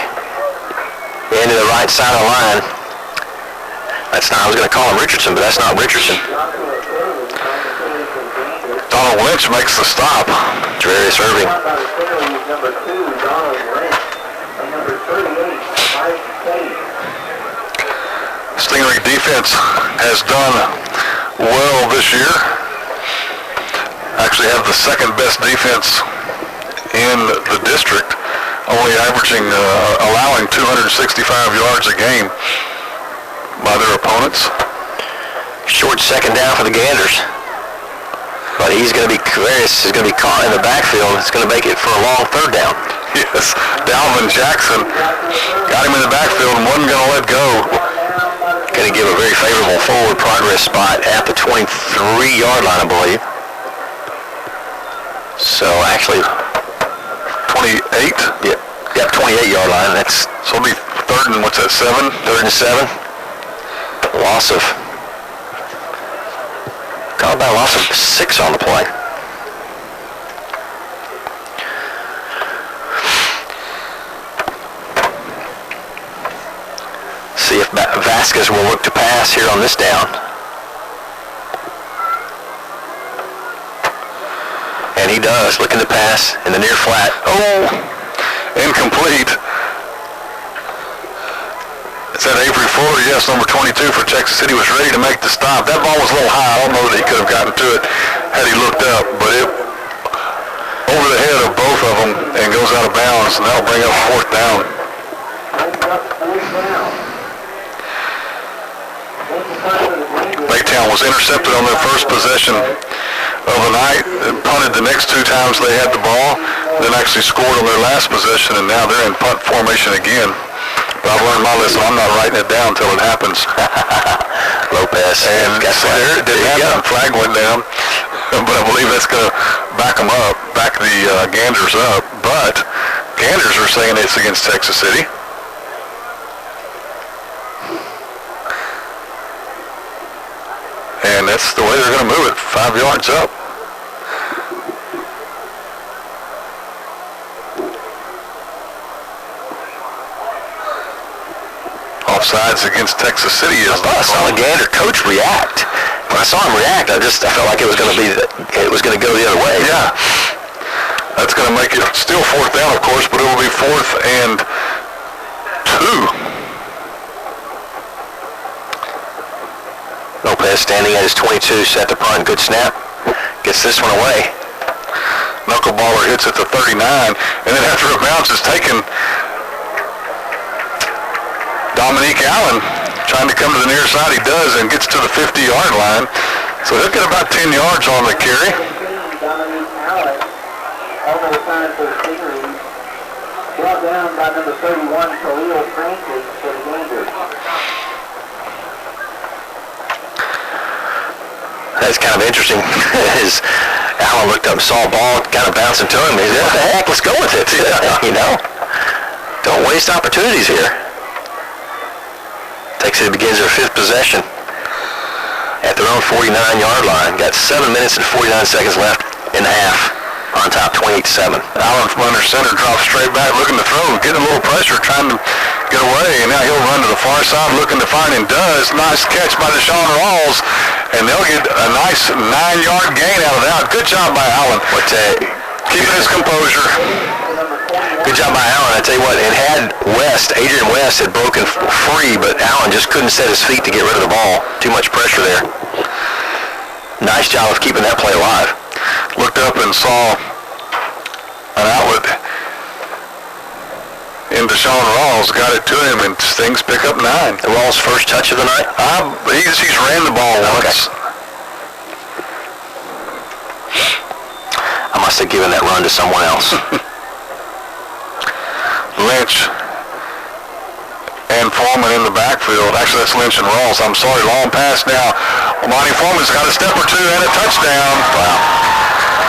into the right side of the line. That's not, I was going to call him Richardson, but that's not Richardson. Donald Lynch makes the stop. Darius Irving. Stingaree defense has done well this year. Actually have the second best defense in the district, only averaging, allowing 265 yards a game by their opponents. Short second down for the Ganders. But he's going to be, Various is going to be caught in the backfield. It's going to make it for a long third down. Yes, Dalvin Jackson got him in the backfield and wasn't going to let go. Going to give a very favorable forward progress spot at the 23-yard line, I believe. So actually, 28? Yeah, 28-yard line. That's so it'll be third and what's that, 7? Third and 7. Loss of 6 on the play. See if Vasquez will look to pass here on this down. And he does, looking to pass in the near flat. Oh, incomplete. It's at Avery Fuller, yes, number 22 for Texas City, was ready to make the stop. That ball was a little high. I don't know that he could have gotten to it had he looked up, but it over the head of both of of them and goes out of bounds, and that'll bring up 4th down. Baytown was intercepted on their first possession of the night, and punted the next 2 times they had the ball, then actually scored on their last possession, and now they're in punt formation again. But I've learned my lesson. I'm not writing it down until it happens. Lopez. And there, it didn't happen. Flag went down. But I believe that's going to back them up, back the Ganders up. But Ganders are saying it's against Texas City. And that's the way they're going to move it, 5 yards up. Offsides against Texas City. I saw the Gander coach react. When I saw him react, I felt like it was going to go the other way. Yeah. That's going to make it still 4th down, of course, but it will be 4th and 2. Lopez standing at his 22, set to punt, good snap. Gets this one away. Knuckleballer hits at the 39, and then after a bounce is taken, Dominique Allen trying to come to the near side. He does, and gets to the 50-yard line. So he'll get about 10 yards on the carry. Dominique Allen, over the side for the Stingarees, brought down by number 31, Khalil Francis for the Ganders. That's kind of interesting. As Allen looked up and saw a ball kind of bouncing to him, he said, what the heck, let's go with it. You know? Don't waste opportunities here. Texas City begins their 5th possession at their own 49-yard line. Got 7 minutes and 49 seconds left in the half. On top, 28-7. Allen from under center drops straight back, looking to throw, getting a little pressure, trying to get away, and now he'll run to the far side, looking to find, and does. Nice catch by Deshaun Rawls, and they'll get a nice 9-yard gain out of that. Good job by Allen. Keeping his composure. Good job by Allen. I tell you what, it had Adrian West had broken free, but Allen just couldn't set his feet to get rid of the ball. Too much pressure there. Nice job of keeping that play alive. Looked up and saw an outlet in Deshaun Rawls, got it to him, and Stings pick up 9. The Rawls' first touch of the night? He's ran the ball once. Okay. I must have given that run to someone else. Lynch and Foreman in the backfield. Actually, that's Lynch and Rawls. I'm sorry, long pass now. Monty Foreman's got a step or 2 and a touchdown. Wow.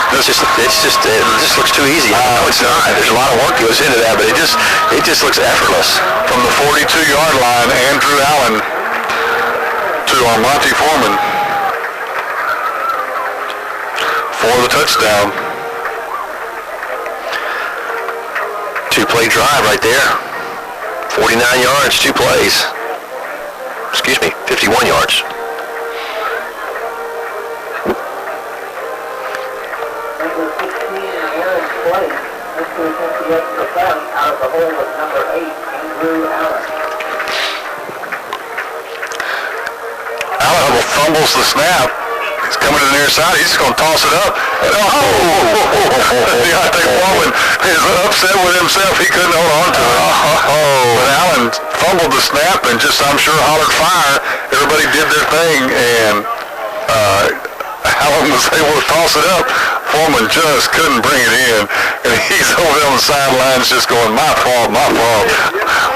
It just looks too easy. No, it's not. There's a lot of work goes into that, but it just looks effortless. From the 42-yard line, Andrew Allen to Monty Foreman for the touchdown. 2-play drive right there. 49 yards, 2 plays. Excuse me, 51 yards. Number 16, Aaron Clay, this to attempt to get the point out of the hole of number 8, Andrew Allen. Allen fumbles the snap. He's coming to the near side. He's just going to toss it up. And Deontay Foreman is upset with himself. He couldn't hold on to it. But Allen fumbled the snap and just, I'm sure, hollered fire. Everybody did their thing, and Allen was able to toss it up. Foreman just couldn't bring it in. And he's over there on the sidelines just going, my fault, my fault.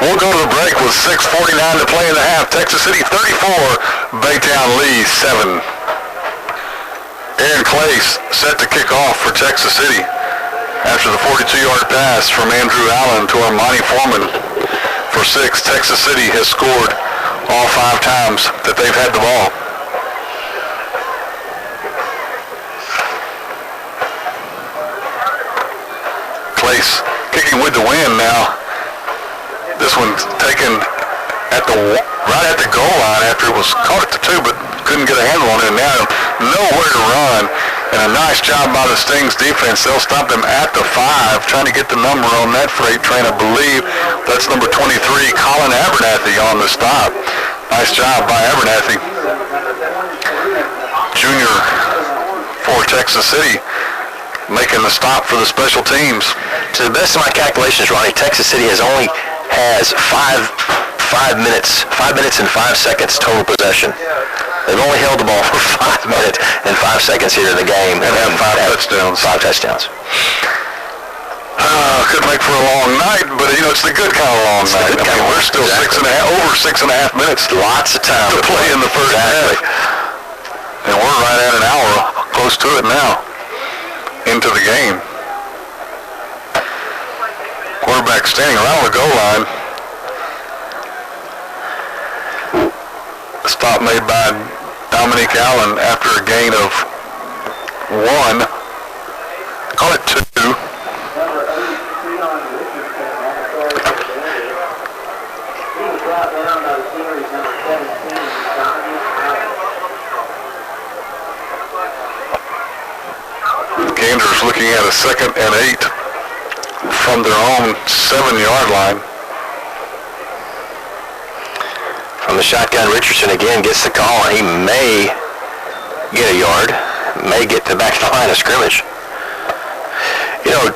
We'll go to the break with 6:49 to play in the half. Texas City 34, Baytown leads 7. Aaron Clay set to kick off for Texas City after the 42-yard pass from Andrew Allen to Monty Foreman for 6. Texas City has scored all 5 times that they've had the ball. Place kicking with the wind now. This one's taken right at the goal line after it was caught at the 2, but couldn't get a handle on it. And now nowhere to run, and a nice job by the Stings defense. They'll stop them at the 5, trying to get the number on that freight train. I believe that's number 23, Colin Abernathy, on the stop. Nice job by Abernathy, junior for Texas City. making the stop for the special teams. To the best of my calculations, Ronnie, Texas City has 5 minutes and 5 seconds total possession. They've only held the ball for 5 minutes and 5 seconds here in the game. And have 5 touchdowns. 5 touchdowns. Could make for a long night, but it's the good kind of long night. I mean, we're still over 6.5 minutes. Lots of time to play in the first half. And we're right at an hour, close to it now, into the game. Quarterback standing around the goal line. Stop made by Dominique Allen after a gain of 1. Call it 2. Ganders looking at a 2nd and 8 from their own 7-yard line. From the shotgun, Richardson again gets the call, and he may get a yard, may get to back to the line of scrimmage.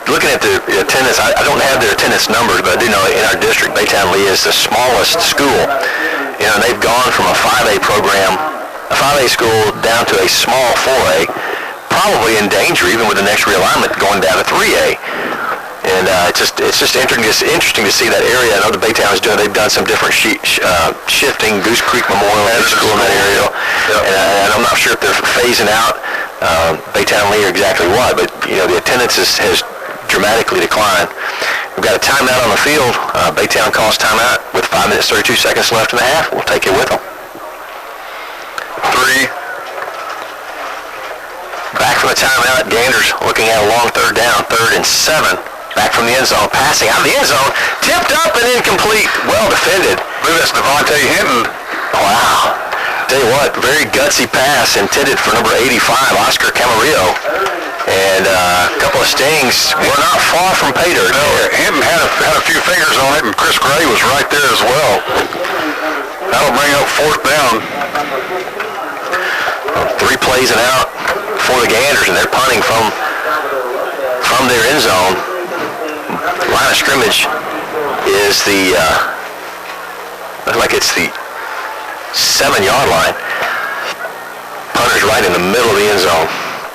Looking at the attendance, I don't have their attendance numbers, but I do know in our district, Baytown Lee is the smallest school. And they've gone from a 5A program, a 5A school, down to a small 4A, probably in danger even with the next realignment going down to 3A. And it's just interesting to see that area. I know the Baytown is doing. They've done some different shifting. Goose Creek Memorial School in that area, and I'm not sure if they're phasing out Baytown Lee or exactly what. But the attendance has dramatically declined. We've got a timeout on the field. Baytown calls timeout with 5 minutes 32 seconds left in the half. We'll take it with them. 3. Back from the timeout. Ganders looking at a long 3rd down, 3rd and 7. Back from the end zone, passing out of the end zone, tipped up and incomplete. Well defended. I believe that's Devontae Hinton. Wow. Tell you what, very gutsy pass intended for number 85, Oscar Camarillo. And a couple of stings. We're not far from pay dirt. No, Hinton had a few fingers on it, and Chris Gray was right there as well. That'll bring up 4th down. 3 plays and out for the Ganders, and they're punting from their end zone. Line of scrimmage is looks like it's the 7-yard line. Punter's right in the middle of the end zone.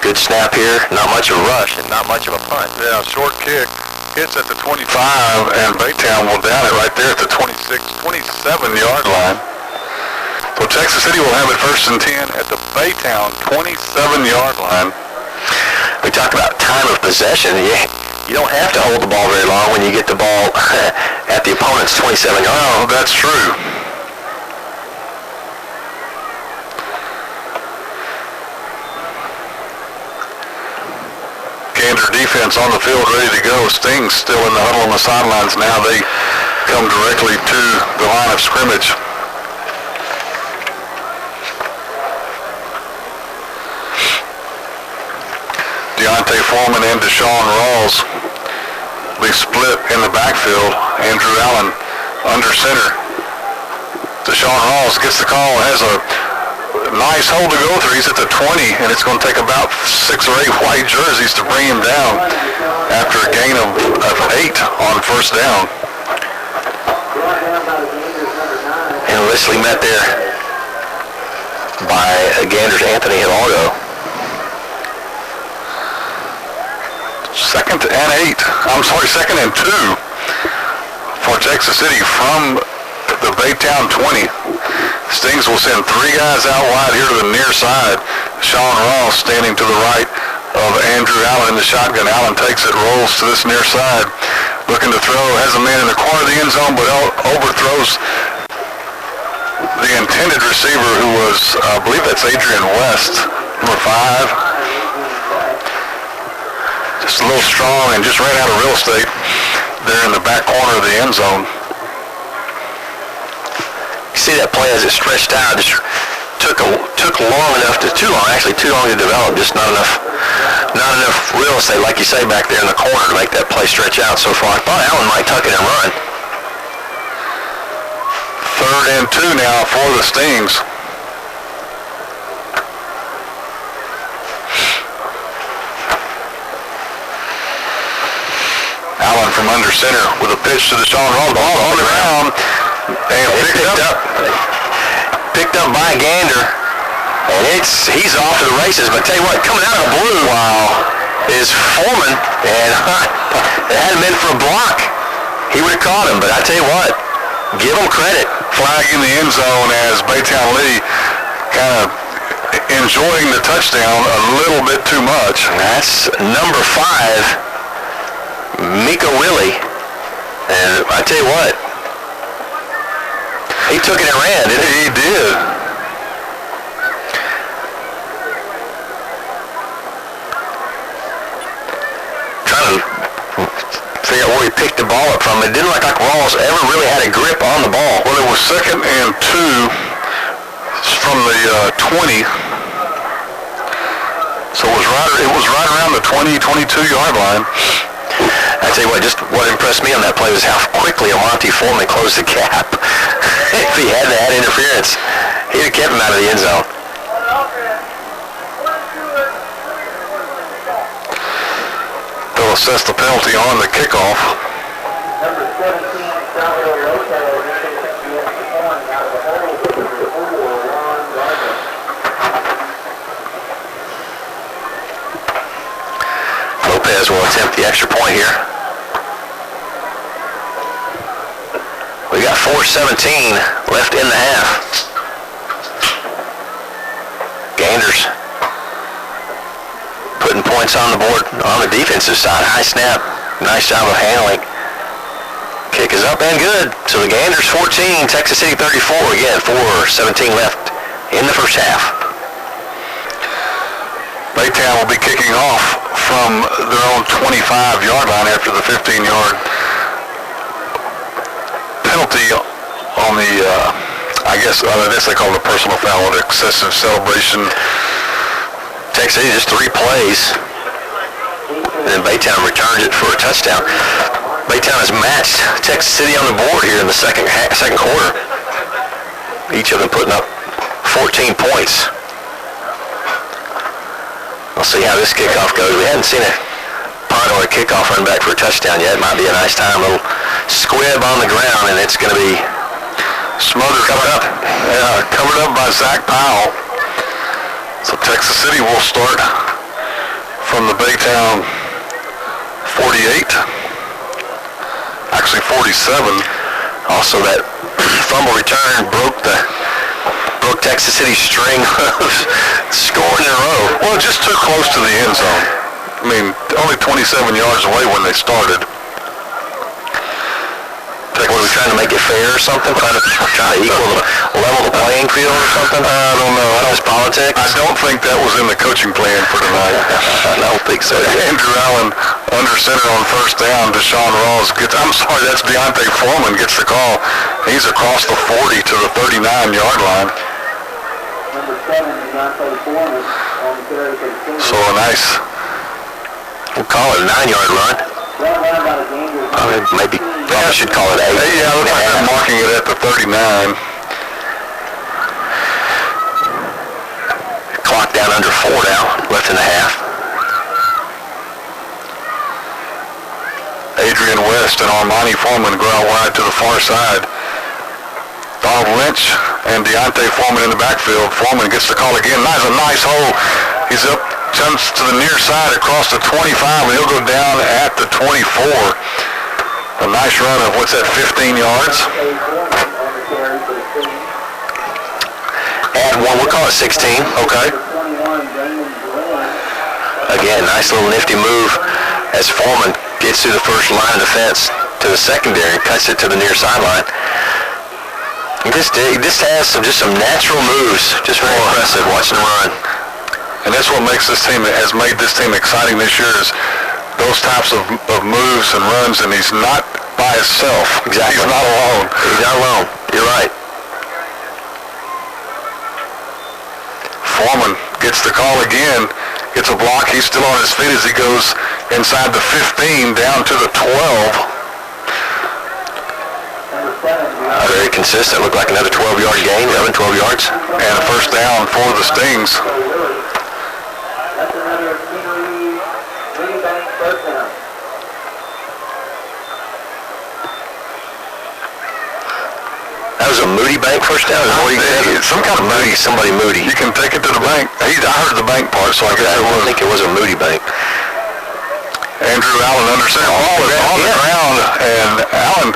Good snap here, not much of a rush and not much of a punt. Yeah, short kick, hits at the 25, and Baytown will down it right there at the 27-yard line. So Texas City will have it 1st and 10 at the Baytown 27-yard line. We talked about time of possession. You don't have to hold the ball very long when you get the ball at the opponent's 27-yard line. Oh, that's true. Gander defense on the field ready to go. Sting's still in the huddle on the sidelines now. They come directly to the line of scrimmage. Deontay Foreman and Deshaun Rawls. They split in the backfield. Andrew Allen under center. Deshaun Rawls gets the call, has a nice hole to go through. He's at the 20, and it's going to take about 6 or 8 white jerseys to bring him down after a gain of 8 on 1st down. And Leslie met there by Ganders Anthony Hidalgo. 2nd and 2 for Texas City from the Baytown 20. Stings will send 3 guys out wide here to the near side. Sean Ross standing to the right of Andrew Allen in the shotgun. Allen takes it, rolls to this near side, looking to throw, has a man in the corner of the end zone, but overthrows the intended receiver, who was, I believe that's Adrian West, number 5. Just a little strong and just ran out of real estate there in the back corner of the end zone. You see that play as it stretched out, just took long enough too long to develop, just not enough real estate, like you say, back there in the corner to make that play stretch out so far. I thought Allen might tuck it and run. 3rd and 2 now for the Stings. from under center with a pitch to Deshaun Rawls. Ball on the ground and picked up by Gander. And he's off to the races. But tell you what, coming out of the blue, is Foreman. And it hadn't been for a block, he would have caught him. But I tell you what, give him credit. Flag in the end zone as Baytown Lee kind of enjoying the touchdown a little bit too much. And that's number 5, Mika Willie. And I tell you what, he took it and ran, didn't he? He did. Trying to figure out where he picked the ball up from. It didn't look like Rawls ever really had a grip on the ball. Well, it was 2nd and 2 from the 20. So it was right around the 20, 22-yard line. I tell you what, just what impressed me on that play was how quickly Monty Foreman closed the gap. If he hadn't had interference, he'd have kept him out of the end zone. They'll assess the penalty on the kickoff. Number 17, Samuel Lopez, the extra point out of the hole for number 4, Ron Gardner. Lopez will attempt the extra point here. We got 4:17 left in the half. Ganders putting points on the board on the defensive side. High snap. Nice job of handling. Kick is up and good. So the Ganders 14, Texas City 34. Again, 4:17 left in the first half. Baytown will be kicking off from their own 25-yard line after the 15-yard penalty on the, I guess they call it a personal foul, an excessive celebration. Texas City just 3 plays, and then Baytown returns it for a touchdown. Baytown has matched Texas City on the board here in the second quarter. Each of them putting up 14 points. We'll see how this kickoff goes. We haven't seen a punt or a kickoff run back for a touchdown yet. It might be a nice time, a little squib on the ground, and it's going to be Smothered covered up by Zach Powell. So Texas City will start from the Baytown 48. Actually 47. Also that fumble return broke Texas City's string of scoring in a row. Well, just too close to the end zone. I mean, only 27 yards away when they started. Were we trying to make it fair or something? Trying to level the playing field or something? I don't know. Just politics? I don't think that was in the coaching plan for tonight. I don't think so. Andrew Allen under center on 1st down. Deshaun Rawls that's Deontay Foreman gets the call. He's across the 40 to the 39-yard line. Number 7, Deontay Foreman on the carry for the team. So a nice, we'll call it a 9-yard run. That run by the Ganders. Maybe probably should call it 8. Yeah, looks like they're marking it at the 39. Clock down under 4 now, left in the half. Adrian West and Armani Foreman go out wide to the far side. Donald Lynch and Deontay Foreman in the backfield. Foreman gets the call again. That's a nice hole. He's up, jumps to the near side across the 25, and he'll go down at the 24. A nice run of, 15 yards? Add 1, we'll call it 16. Okay. Again, nice little nifty move as Foreman gets through the first line of defense to the secondary and cuts it to the near sideline. He just has some natural moves. Just very impressive watching him run. And that's what makes this team, has made this team exciting this year, is those types of moves and runs, and he's not by himself. Exactly. He's not alone. He's not alone. You're right. Foreman gets the call again, gets a block. He's still on his feet as he goes inside the 15 down to the 12. Very consistent. Looked like another 12-yard gain, 12 yards. And a first down for the Stings. That's another Stingarees Bank first down. a Moody Bank first down? Some kind of bank. Somebody Moody. You can take it to the bank. I heard the bank part, so I guess it was. I think it was a Moody Bank. Andrew Allen under center. Ball is on the ground, and Allen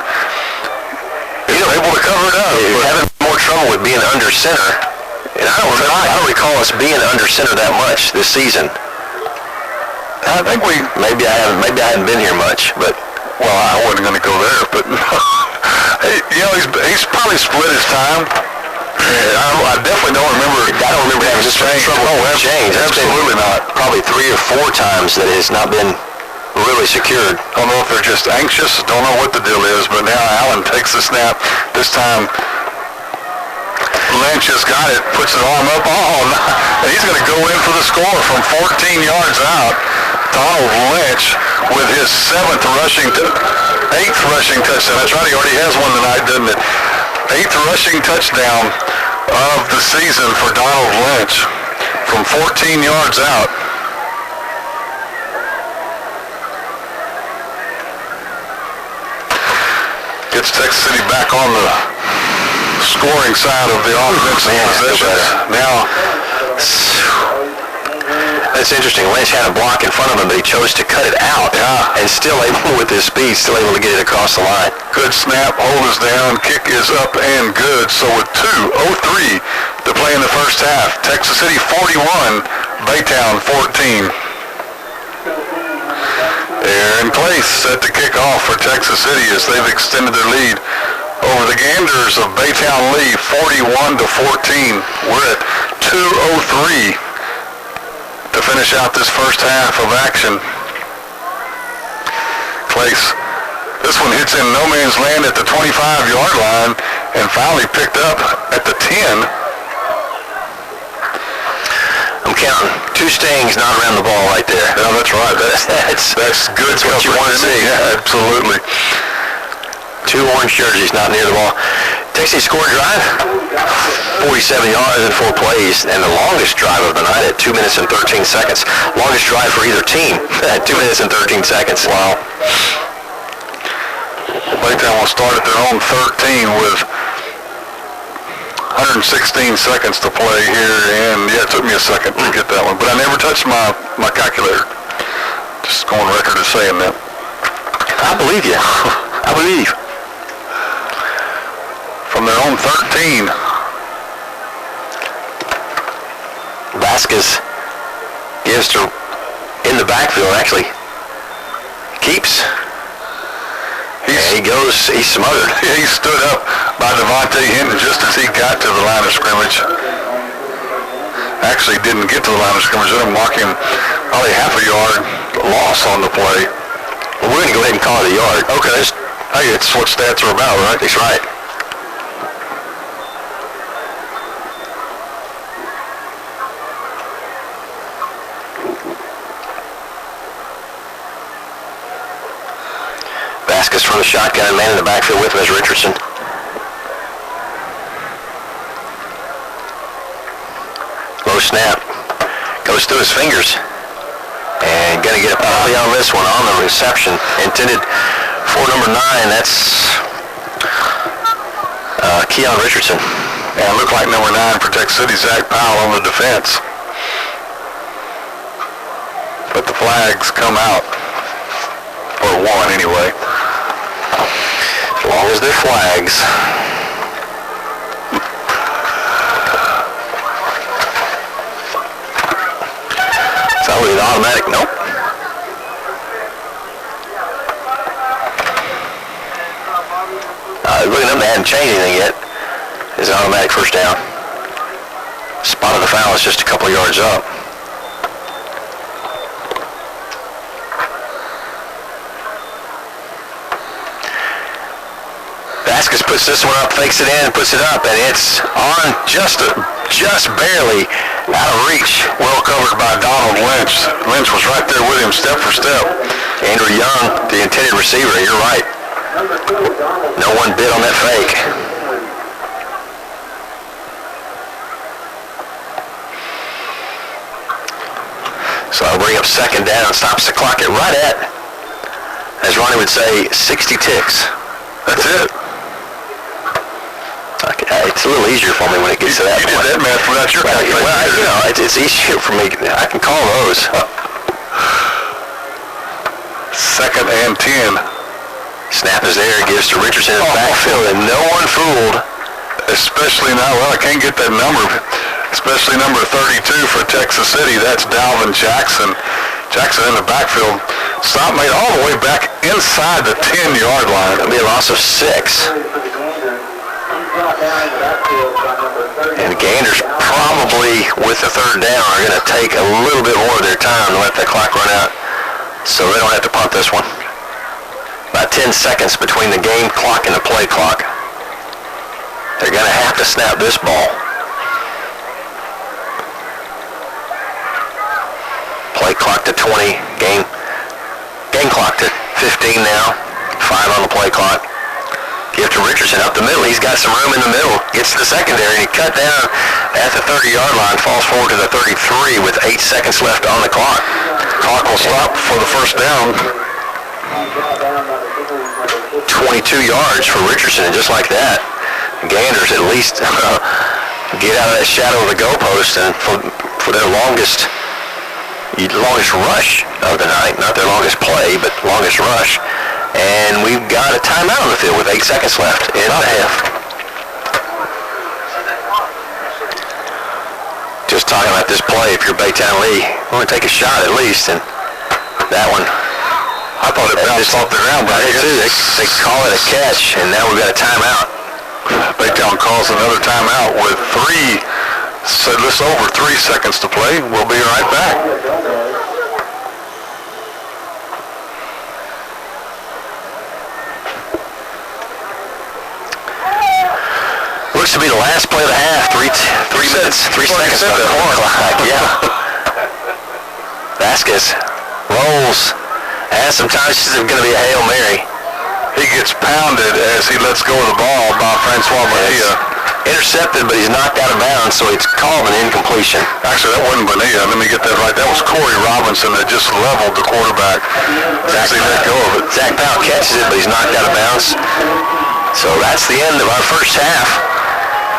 is able to cover it up. You're having more trouble with being under center. And I don't recall us being under center that much this season. I think maybe I haven't been here much, but well, I wasn't going to go there, but he's probably split his time. I definitely don't remember. I don't remember having this much trouble with change. Absolutely not. Probably 3 or 4 times that it has not been really secured. I don't know if they're just anxious. Don't know what the deal is, but now Allen takes the snap. This time, Lynch has got it, puts his arm up. And he's going to go in for the score from 14 yards out. Donald Lynch with his 8th rushing touchdown. That's right, he already has one tonight, doesn't it? 8th rushing touchdown of the season for Donald Lynch from 14 yards out. Gets Texas City back on the scoring side of the offensive possessions. Now, that's interesting. Lynch had a block in front of him, but he chose to cut it out. Yeah. And still able, with his speed, still able to get it across the line. Good snap, hold is down, kick is up and good. So with 2:03 to play in the first half, Texas City 41, Baytown 14. They're in place, set to kick off for Texas City as they've extended their lead over the Ganders of Baytown Lee, 41-14. We're at 2:03 to finish out this first half of action. Place. This one hits in no man's land at the 25-yard line and finally picked up at the 10. I'm counting 2 stings not around the ball right there. Yeah, that's right. That's good. That's what you want to see. Yeah, absolutely. 2 orange jerseys not near the ball. Texas scored drive, 47 yards in 4 plays, and the longest drive of the night at 2 minutes and 13 seconds. Longest drive for either team at 2 minutes and 13 seconds. Wow. Baytown will start at their own 13 with 116 seconds to play here, and yeah, it took me a second to get that one, but I never touched my calculator. Just going on record as saying that. I believe you. I believe. From their own 13. Vasquez gives to in the backfield, actually. Keeps. He's smothered. He stood up by Devontae Hinton just as he got to the line of scrimmage. Actually didn't get to the line of scrimmage. Let him mark him probably half a yard loss on the play. Well, we're going to go ahead and call it a yard. Okay. Hey, it's what stats are about, right? That's right. Vasquez from the shotgun, man in the backfield with him is Richardson. Low snap. Goes through his fingers. And going to get a penalty on this one on the reception. Intended for number 9. That's Keon Richardson. Yeah, it looked like number 9 for Texas City, Zach Powell on the defense. But the flags come out. Or 1 anyway. As long as they're flags. It's always an automatic. Nope. Looking up, they hadn't changed anything yet. It's an automatic first down. Spot of the foul is just a couple yards up. Vasquez puts this one up, fakes it in, puts it up, and it's on just barely out of reach. Well covered by Donald Lynch. Lynch was right there with him step for step. Andrew Young, the intended receiver, you're right. No one bid on that fake. So I'll bring up second down, stops the clock at right at, as Ronnie would say, 60 ticks. That's it. Okay. it's a little easier for me when it gets to that point. You did that math without your calculator. Well, it's easier for me. I can call those. 2nd and 10. Snap is there, gives to Richardson in the backfield, and no one fooled. Especially now, well, I can't get that number. Especially number 32 for Texas City. That's Dalvin Jackson. Jackson in the backfield. Stop made all the way back inside the 10-yard line. That'll be a loss of 6. And Ganders probably, with the 3rd down, are going to take a little bit more of their time to let the clock run out. So they don't have to punt this one. About 10 seconds between the game clock and the play clock. They're going to have to snap this ball. Play clock to 20. Game clock to 15 now. 5 on the play clock. Give to Richardson up the middle. He's got some room in the middle. Gets to the secondary, and he cut down at the 30-yard line. Falls forward to the 33 with 8 seconds left on the clock. Clock will stop for the 1st down. 22 yards for Richardson, and just like that, Ganders at least get out of that shadow of the goalpost, and for their longest rush of the night, not their longest play, but longest rush. And we've got a timeout on the field with 8 seconds left in the half. Just talking about this play, if you're Baytown Lee, we're going to take a shot at least, and that one, I thought it bounced off the ground, but I did too. They call it a catch, and now we've got a timeout. Baytown calls another timeout with just over 3 seconds to play. We'll be right back. Looks to be the last play of the half. 3 minutes, 3 seconds on the clock. Yeah. Vasquez rolls. Has some time. This is going to be a Hail Mary. He gets pounded as he lets go of the ball by Francois Bonilla. Intercepted, but he's knocked out of bounds, so it's called an incompletion. Actually, that wasn't Bonilla. Let me get that right. That was Corey Robinson that just leveled the quarterback. As he let go of it. Zach Powell catches it, but he's knocked out of bounds. So that's the end of our first half.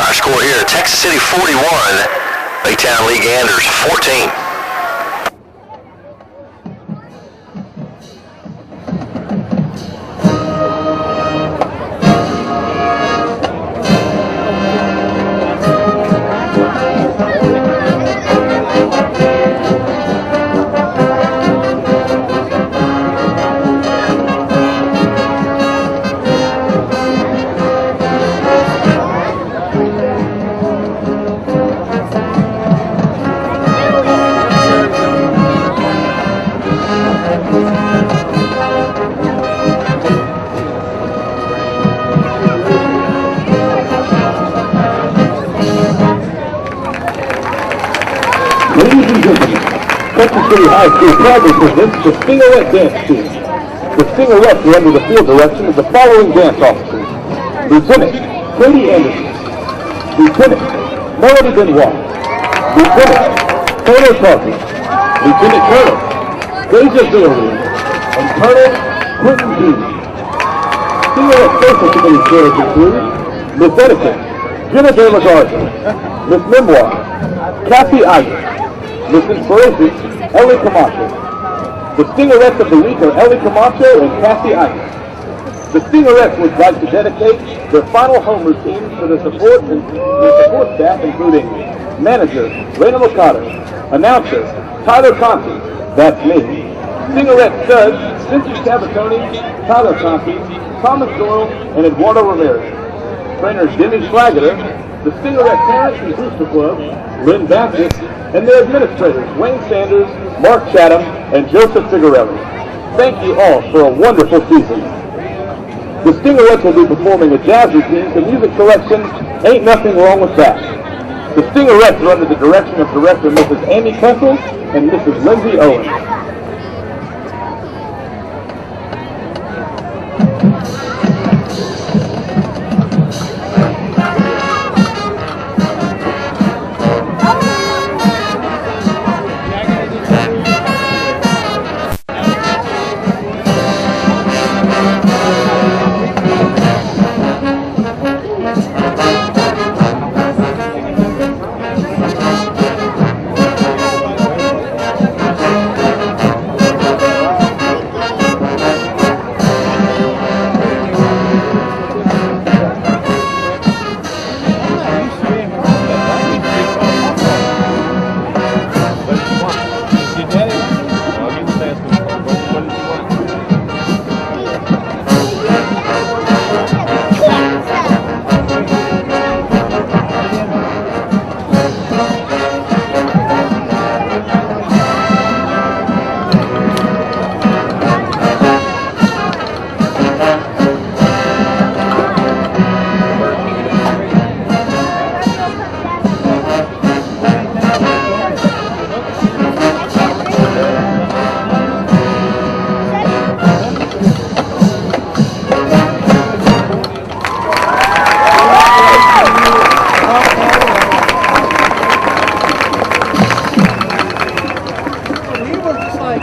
Our score here, Texas City 41, Baytown Lee Ganders 14. Ladies and gentlemen, Texas City High School proudly presents the Stingaree Dance Team. The Stingarees are under the field direction of the following dance officers: Lieutenant Katie Anderson, Lieutenant Melody Benoit, Lieutenant Taylor Carter, Lieutenant Colonel Deja Zillerly, and Colonel Quentin Dean. Stingaree Social Committee chairs include Miss Etiquette, Jenna De La Garza, Miss Memoir, Kathy Iyer, Miss Inspiration, Ellie Camacho. The Stingarees of the week are Ellie Camacho and Kathy Iyer. The Stingarees would like to dedicate their final home routines to their support staff, including manager Raina Mercado, announcer Tyler Conti, that's me, Stingarees studs Vincent Cavatoni, Tyler Conti, Thomas Doyle, and Eduardo Ramirez. Trainers Jimmy Schlageter, the Stingarees Parents and Booster Club, Lynn Bassett, and their administrators, Wayne Sanders, Mark Chatham, and Joseph Figarelli. Thank you all for a wonderful season. The Stingarees will be performing a jazz routine to music selection, Ain't Nothing Wrong With That. The Stingarees are under the direction of Director Mrs. Amy Kessel and Mrs. Lindsay Owens. He was just like...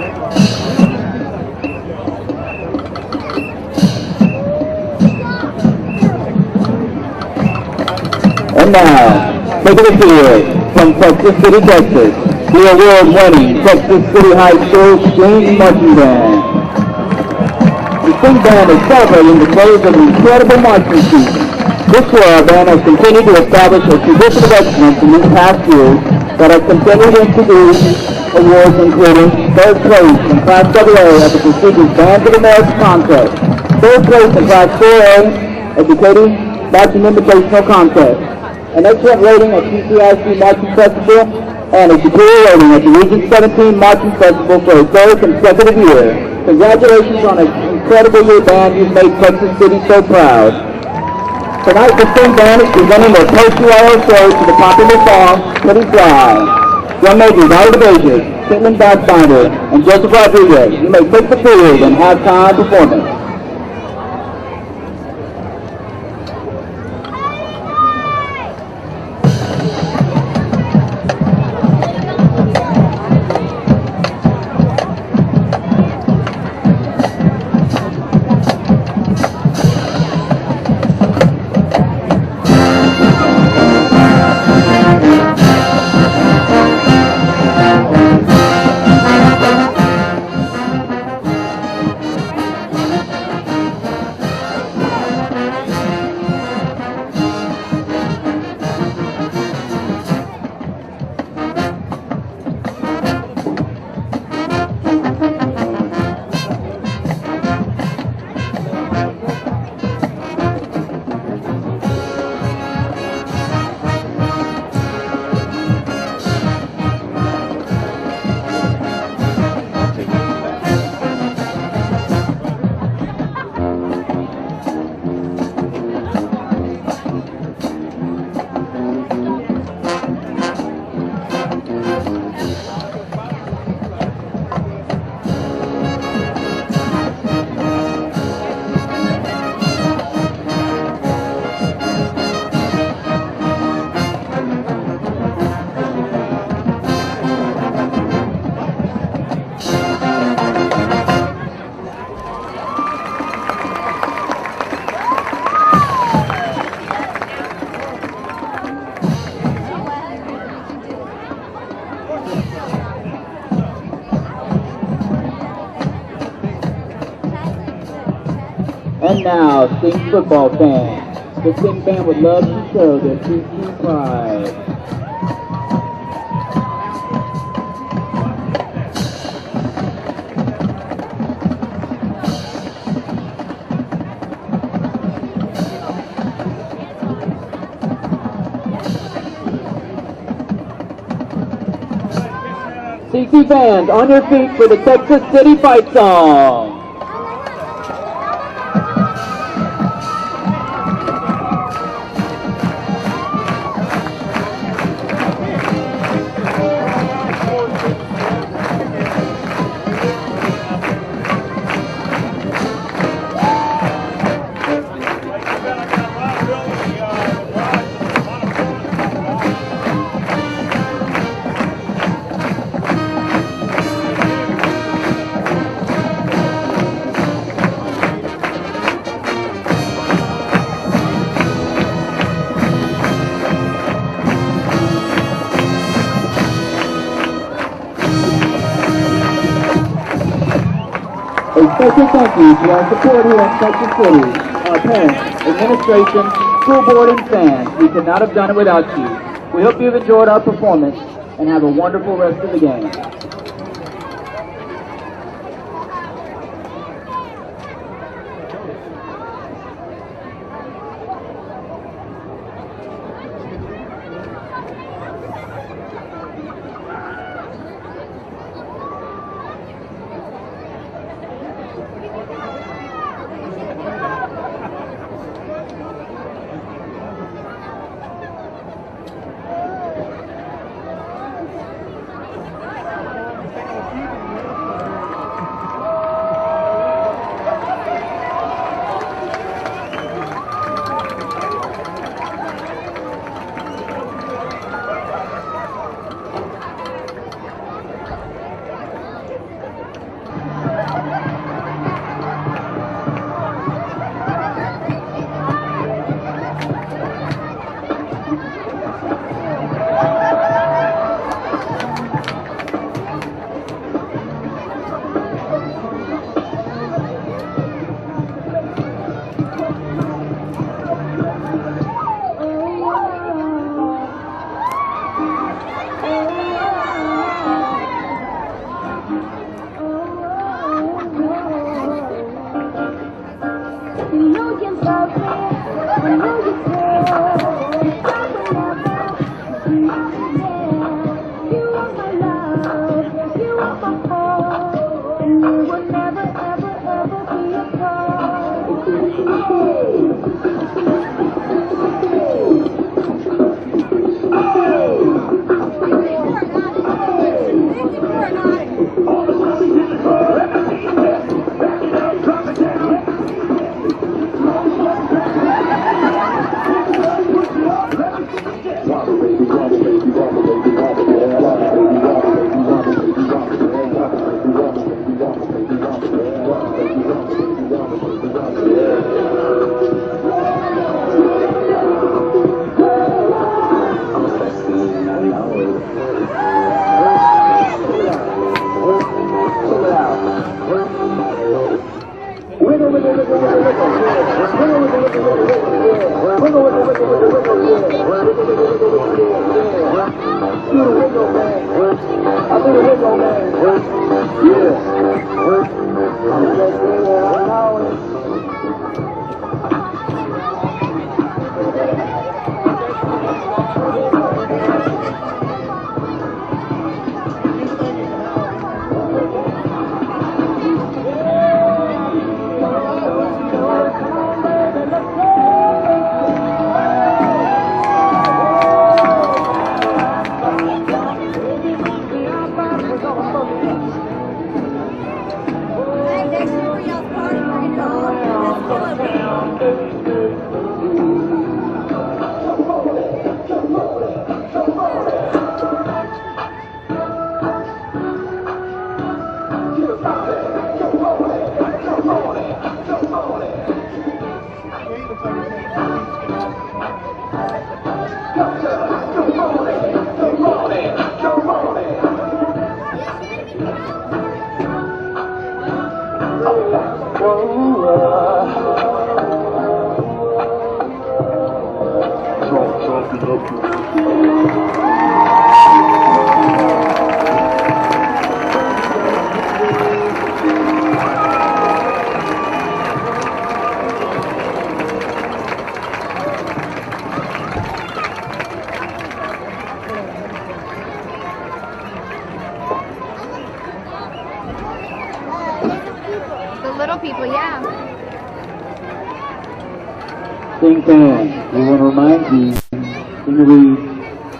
And now, taking the field from Texas City, Texas, the award-winning Texas City High School String Marching Band. The String Band is celebrating the close of an incredible marching season. This year, our band has continued to establish a tradition of excellence in these past years that has continued to introduce awards including third place in Class AA at the prestigious Bands of America contest, third place in Class 4A at the Katy Marching Invitational Contest, an excellent rating at TCvBaytown Marching Festival, and a superior rating at the Region 17 Marching Festival for a third consecutive year. Congratulations on an incredible year, band. You've made Texas City so proud. Tonight, the String Band is presenting their post-UIL show to the popular song, Pretty Fly. Drum majors, Howard DeBazier, Caitlin Bassbinder, and Joseph Rodriguez. You may take the field and halftime performance. And now, Sting football fans. The Sting Band would love to show their TC pride. TC fans, on your feet for the Texas City fight song. A special thank you to our support here in Texas City, our parents, administration, school board, and fans. We could not have done it without you. We hope you've enjoyed our performance and have a wonderful rest of the game. People, yeah. Sting fans, we want to remind you, Stingarees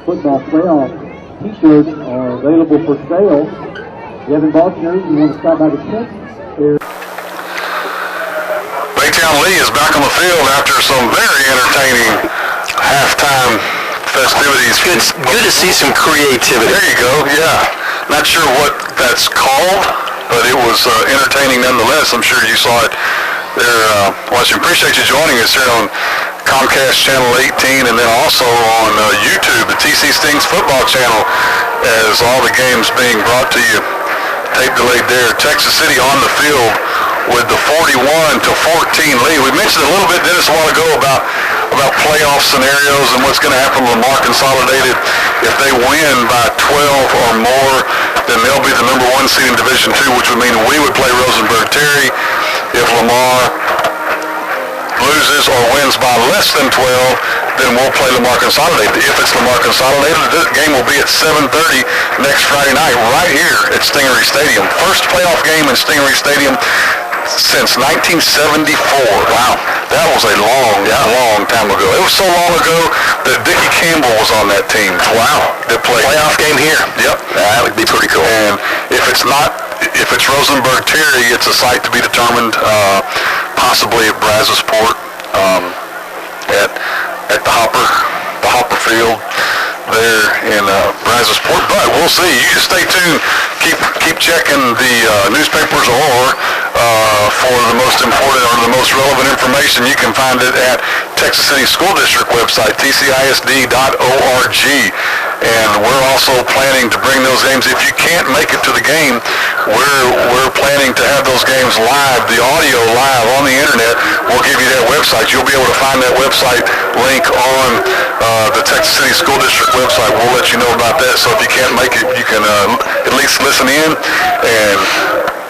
football playoff t-shirts are available for sale. If you haven't bought yours, you want to stop by the tent. Baytown Lee is back on the field after some very entertaining halftime festivities. Good to see some creativity. There you go, yeah. Not sure what that's called, but it was entertaining nonetheless. I'm sure you saw it there watching. Appreciate you joining us here on Comcast Channel 18 and then also on YouTube, the TC Stings football channel, as all the games being brought to you. Tape delayed there. Texas City on the field with the 41-14 lead. We mentioned a little bit, Dennis, a while ago about playoff scenarios and what's going to happen to Lamar Consolidated. If they win by 12 or more, then they'll be the number 1 seed in Division II, which would mean we would play Rosenberg Terry. If Lamar loses or wins by less than 12, then we'll play Lamar Consolidated. If it's Lamar Consolidated, this game will be at 7:30 next Friday night right here at Stingarees Stadium. First playoff game in Stingarees Stadium since 1974. Wow, that was a long time ago. It was so long ago that Dickie Campbell was on that team. Wow, that played Playoff game here. Yep, That would be pretty cool. and if it's Rosenberg Terry, it's a site to be determined, possibly at Brazosport, at the Hopper Field there in Brazosport. But we'll see. You just stay tuned. Keep checking the newspapers or for the most important or the most relevant information. You can find it at Texas City School District website, tcisd.org. And we're also planning to bring those games. If you can't make it to the game, we're planning to have those games live, the audio live on the internet. We'll give you that website. You'll be able to find that website link on the Texas City School District website. We'll let you know about that. So if you can't make it, you can at least listen in and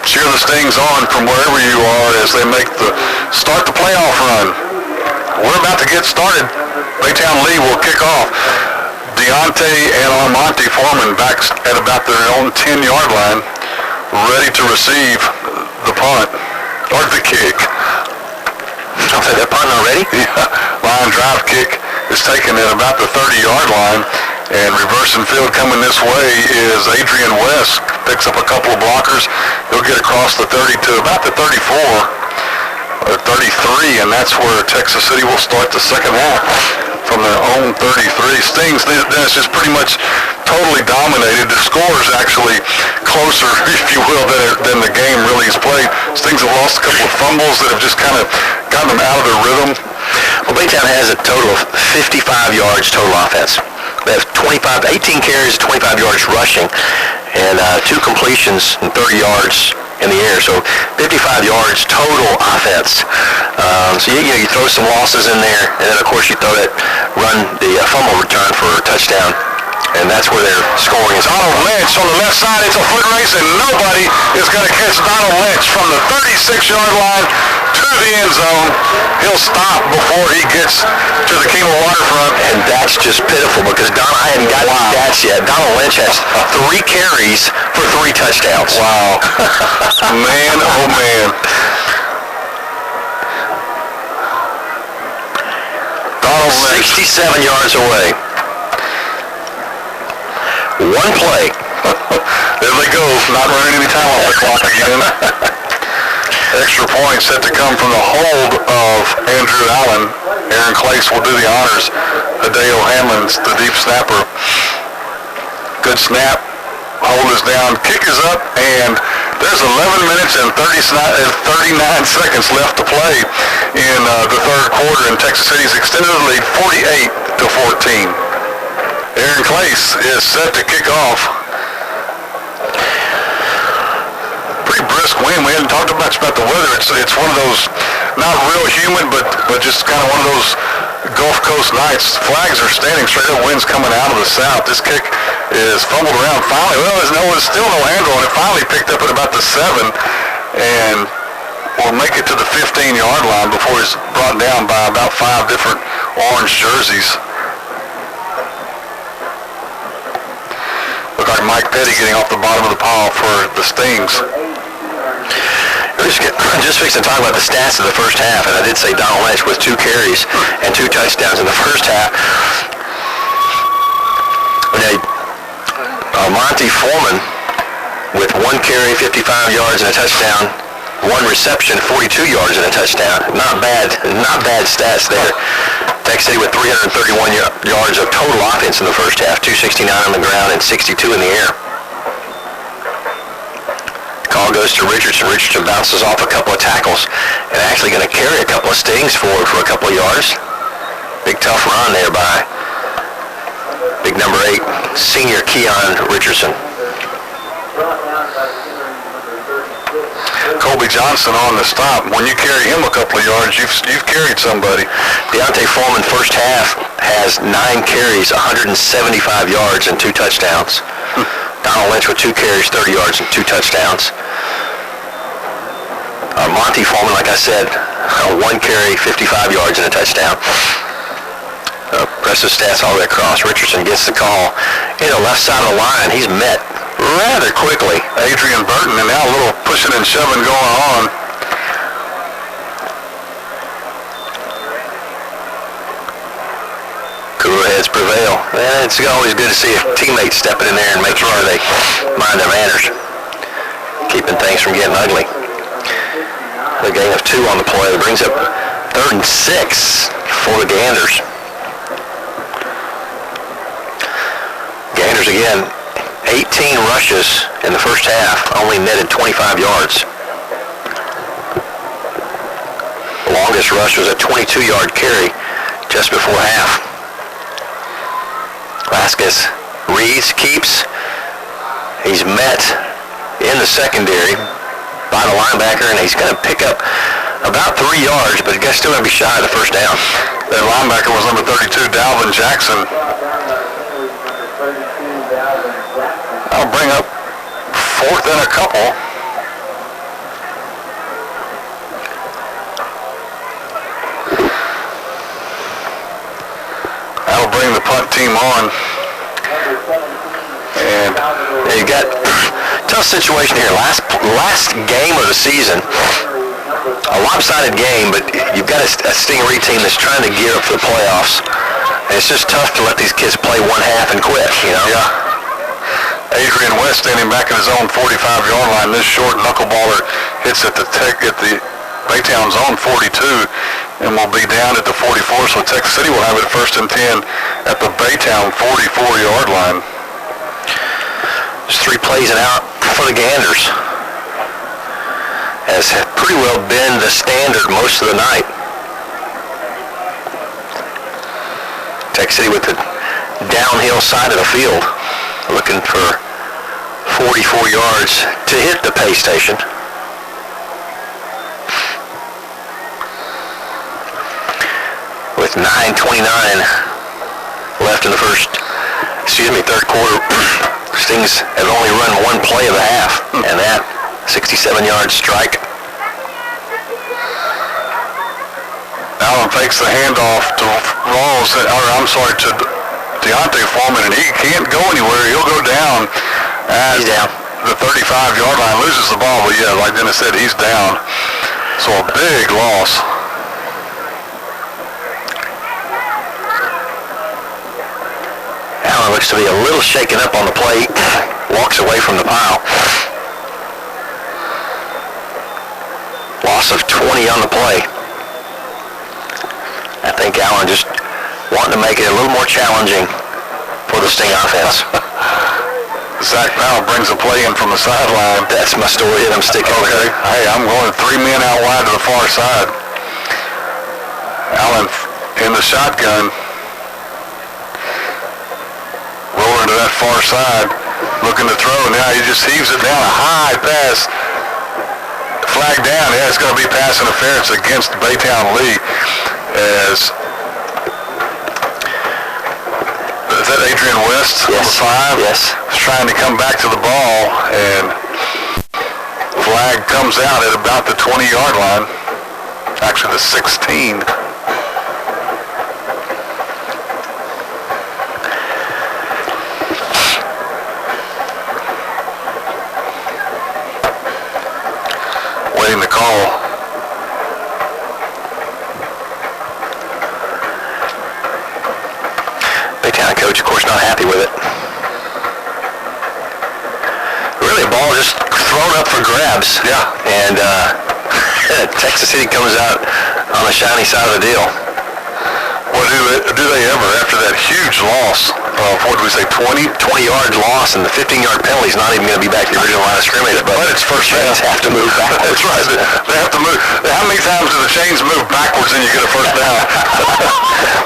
cheer the Stings on from wherever you are as they start the playoff run. We're about to get started. Baytown Lee will kick off. Deontay and Armonte Foreman back at about their own 10-yard line, ready to receive the punt, or the kick. I'll say that punt already? Yeah, line drive kick is taken at about the 30-yard line, and reversing field coming this way is Adrian West. Picks up a couple of blockers. He'll get across the 30 to about the 34, or 33, and that's where Texas City will start the second half from their own 33. Stings, that's just pretty much totally dominated. The score is actually closer, if you will, than the game really is played. Stings have lost a couple of fumbles that have just kind of gotten them out of their rhythm. Well, Baytown has a total of 55 yards total offense. They have 18 carries, 25 yards rushing, and 2 completions and 30 yards in the air. So 55 yards total offense. So you throw some losses in there, and then of course you throw that fumble return for a touchdown. and that's where they're scoring. Donald Lynch on the left side. It's a foot race, and nobody is going to catch Donald Lynch from the 36-yard line to the end zone. He'll stop before he gets to the Kima waterfront. And that's just pitiful because I hadn't gotten the stats yet. Donald Lynch has 3 carries for 3 touchdowns. Wow. Man, oh man. Donald Lynch. 67 yards away. 1 play. There they go, not running any time off the clock again. Extra point set to come from the hold of Andrew Allen. Aaron Clace will do the honors. Hideo Hamlin's the deep snapper. Good snap. Hold is down. Kick is up, and there's 11 minutes and 39 seconds left to play in the third quarter, and Texas City's extended the lead 48-14. Aaron Clace is set to kick off. Pretty brisk wind. We hadn't talked much about the weather. It's one of those, not real humid, but just kind of one of those Gulf Coast nights. Flags are standing straight up, winds coming out of the south. This kick is fumbled around. Finally, there's still no handle on it. Finally picked up at about the 7, and will make it to the 15-yard line before he's brought down by about 5 different orange jerseys. Look like Mike Petty getting off the bottom of the pile for the Stings. Just fixing to talk about the stats of the first half, and I did say Donald Lynch with 2 carries and 2 touchdowns in the first half. Monty Foreman with 1 carry, 55 yards and a touchdown, 1 reception, 42 yards and a touchdown. Not bad stats there. Texas City with 331 yards of total offense in the first half, 269 on the ground and 62 in the air. Call goes to Richardson. Richardson bounces off a couple of tackles and actually going to carry a couple of Stings forward for a couple of yards. Big tough run there by big number 8, senior Keon Richardson. Colby Johnson on the stop. When you carry him a couple of yards, you've carried somebody. Deontay Foreman first half has 9 carries, 175 yards and 2 touchdowns. Donald Lynch with 2 carries, 30 yards and 2 touchdowns. Monty Foreman, like I said, 1 carry, 55 yards and a touchdown. Impressive stats all the way across. Richardson gets the call in the left side of the line. He's met rather quickly. Adrian Burton, and now a little pushing and shoving going on. Cooler heads prevail. It's always good to see a teammate stepping in there and making sure they mind their manners, keeping things from getting ugly. The gain of 2 on the play brings up 3rd and 6 for the Ganders. Ganders again, 18 rushes in the first half, only netted 25 yards. The longest rush was a 22-yard carry just before half. Vasquez reads, keeps. He's met in the secondary by the linebacker, and he's going to pick up about 3 yards, but he's still going to be shy of the first down. That linebacker was number 32, Dalvin Jackson. I'll bring up 4th and a couple. That'll bring the punt team on. And you got tough situation here. Last game of the season, a lopsided game, but you've got a Stingaree team that's trying to gear up for the playoffs. And it's just tough to let these kids play 1 half and quit, you know? Yeah. Adrian West standing back at his own 45-yard line. This short knuckleballer hits at the Baytown's own 42 and will be down at the 44. So Texas City will have it 1st and 10 at the Baytown 44-yard line. There's 3 plays and out for the Ganders. Has pretty well been the standard most of the night. Texas City with the downhill side of the field, looking for 44 yards to hit the pay station. With 9:29 left in the first third quarter, Stings have only run one play of the half, and that 67-yard strike. Allen fakes the handoff to Rawls, to Deontay Foreman, and he can't go anywhere. He'll go down at He's down. the 35-yard line, loses the ball, but yeah, like Dennis said, he's down. So a big loss. Allen looks to be a little shaken up on the plate, walks away from the pile. Loss of 20 on the play. I think Allen just wanting to make it a little more challenging for the Sting offense. Zach now brings a play in from the sideline. That's my story that I'm sticking with. Okay. Hey, I'm going 3 men out wide to the far side. Allen in the shotgun. Rolling to that far side. Looking to throw. Now he just heaves it down. A high pass. Flag down. Yeah, it's going to be pass interference against Baytown Lee. As is that Adrian West, Yes. number 5? Yes. Is trying to come back to the ball, and flag comes out at about the 20-yard line. Actually, the 16. Waiting the call. Baytown coach, of course, not happy with it. Really, a ball just thrown up for grabs. Yeah. And Texas City comes out on the shiny side of the deal. Well, do they ever, after that huge loss of, what did we say, 20-yard loss, and the 15-yard penalty is not even going to be back to the original line of scrimmage. But it's first down. Chains have to move back. That's right. They have to move. How many times do the chains move backwards and you get a first down?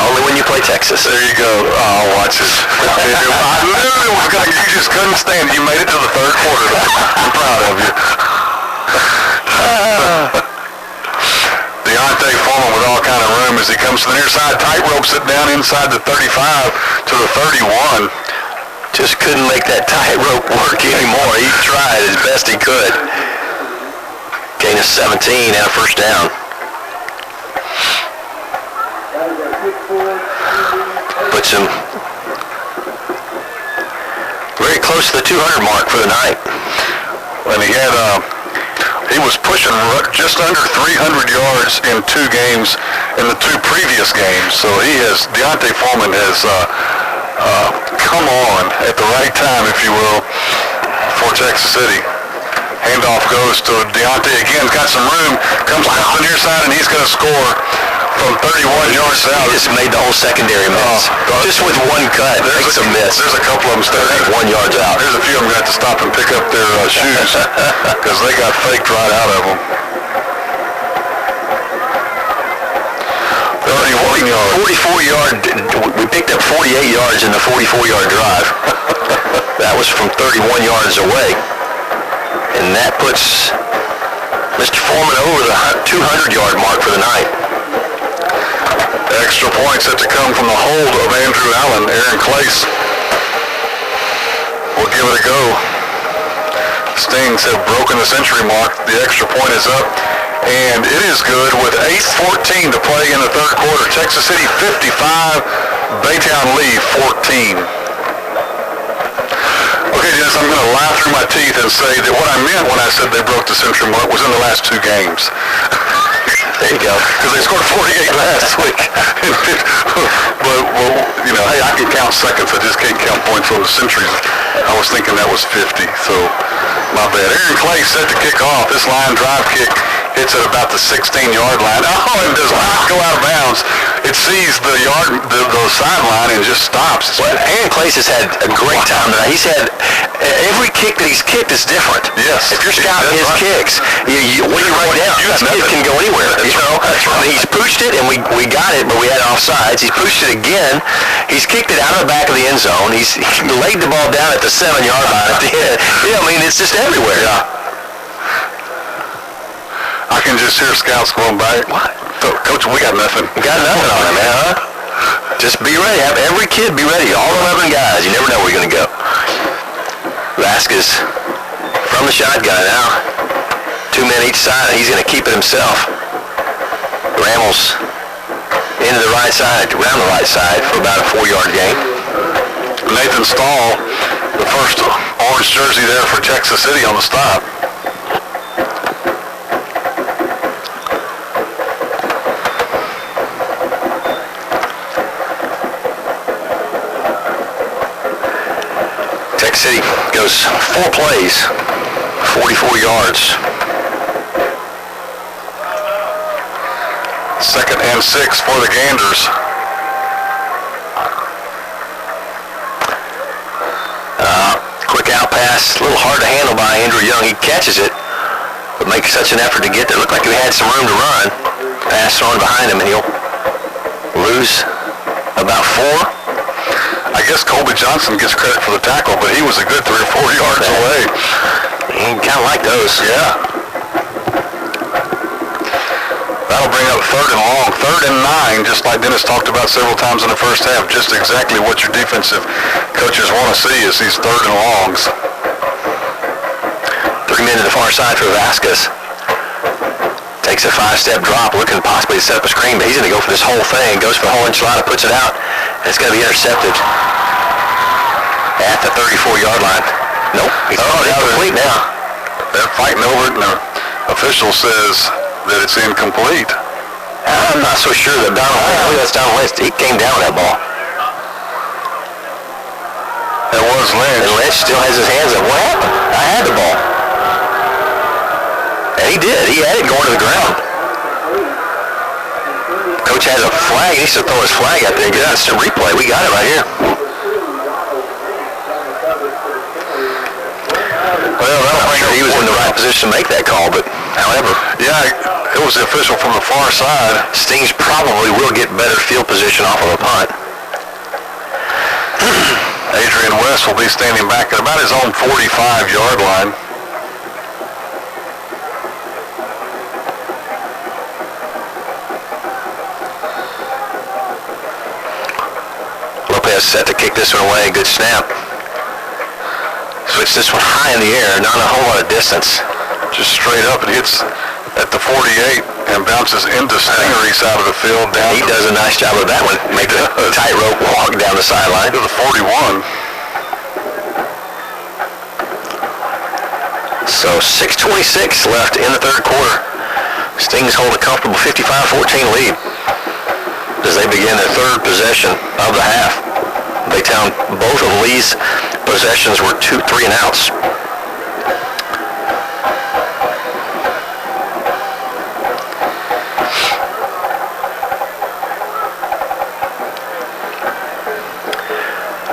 Only when you play Texas. There you go. Oh, watch this. I knew it was going to, you just couldn't stand it. You made it to the third quarter. I'm proud of you. Deontay Foreman with all kind of room as he comes to the near side, tight ropes it down inside the 35 to the 31. Just couldn't make that tightrope work anymore. He tried as best he could. Gain of 17 and a first down. Puts him very close to the 200 mark for the night. And he was pushing just under 300 yards in 2 games in the 2 previous games. So Deontay Foreman has come on at the right time, if you will, for Texas City. Handoff goes to Deontay again, got some room, comes down the near side, and he's going to score from 31 yards out. He just made the whole secondary miss. Just with one cut, makes a miss. There's a couple of them starting 1 yard out. There's a few of them going to have to stop and pick up their shoes because they got faked right out of them. 31 yards. 44-yard, we picked up 48 yards in the 44-yard drive. That was from 31 yards away. And that puts Mr. Foreman over the 200-yard mark for the night. Extra points have to come from the hold of Andrew Allen. Aaron Clace will give it a go. Stings have broken the century mark. The extra point is up, and it is good with 8:14 to play in the third quarter. Texas City 55, Baytown Lee 14. Okay, Dennis, I'm going to lie through my teeth and say that what I meant when I said they broke the century mark was in the last 2 games. There you go. Because they scored 48 last week. But, well, you know, hey, I can count seconds. I just can't count points on the centuries. I was thinking that was 50, so my bad. Aaron Clay set to kick off. This line drive kick hits at about the 16-yard line. Oh, and does not go out of bounds. It sees the sideline and just stops. Well, Aaron Clace has had a great time tonight. He's had every kick that he's kicked is different. Yes. If you're scouting his kicks, when you write down, this kid can go anywhere. You know, I mean, he's pooched it and we got it, but we had offsides. He's pooched it again. He's kicked it out of the back of the end zone. He laid the ball down at the 7-yard line at the end. Yeah, I mean, it's just everywhere. Yeah. I can just hear scouts going by. What? Coach, we got nothing. We got nothing on him, man, huh? Just be ready. Have every kid be ready. All 11 guys. You never know where you're going to go. Vasquez from the shotgun now. 2 men each side. He's going to keep it himself. Ramels into the right side, around the right side for about a 4-yard gain. Nathan Stahl, the first orange jersey there for Texas City on the stop. Texas City goes 4 plays, 44 yards. 2nd and 6 for the Ganders. Quick out pass, a little hard to handle by Andrew Young. He catches it, but makes such an effort to get there. Looked like he had some room to run. Pass thrown behind him, and he'll lose about 4. I guess Colby Johnson gets credit for the tackle, but he was a good 3 or 4 yards away. He kind of like those. Yeah. That'll bring up 3rd and long. 3rd and 9, just like Dennis talked about several times in the first half. Just exactly what your defensive coaches want to see is these 3rd and longs. 3 men to the far side for Vasquez. Takes a 5-step drop, looking possibly to set up a screen, but he's going to go for this whole thing. Goes for the whole enchilada, puts it out, and it's going to be intercepted at the 34-yard line. Nope, he's incomplete now. They're fighting over it, and the official says that it's incomplete. I'm not so sure that Donald, I believe that's Donald Lynch. He came down with that ball. That was Lynch. And Lynch still has his hands up. What happened? I had the ball. And he did. He had it going to the ground. Coach has a flag. He needs to throw his flag out there and get out to replay. We got it right here. Well, I'm not sure he was in the right position to make that call, but however. Yeah, it was the official from the far side. Stings probably will get better field position off of a punt. Adrian West will be standing back at about his own 45-yard line. Lopez set to kick this one away. Good snap. Switch this one high in the air, not a whole lot of distance. Just straight up, it hits at the 48 and bounces into Stingarees out of the field. Down He does a nice job of that one, making a tightrope walk down the sideline. to the 41. So 6:26 left in the 3rd quarter. Stings hold a comfortable 55-14 lead as they begin their 3rd possession of the half. Baytown, both of Lee's possessions were 2 3-and-outs.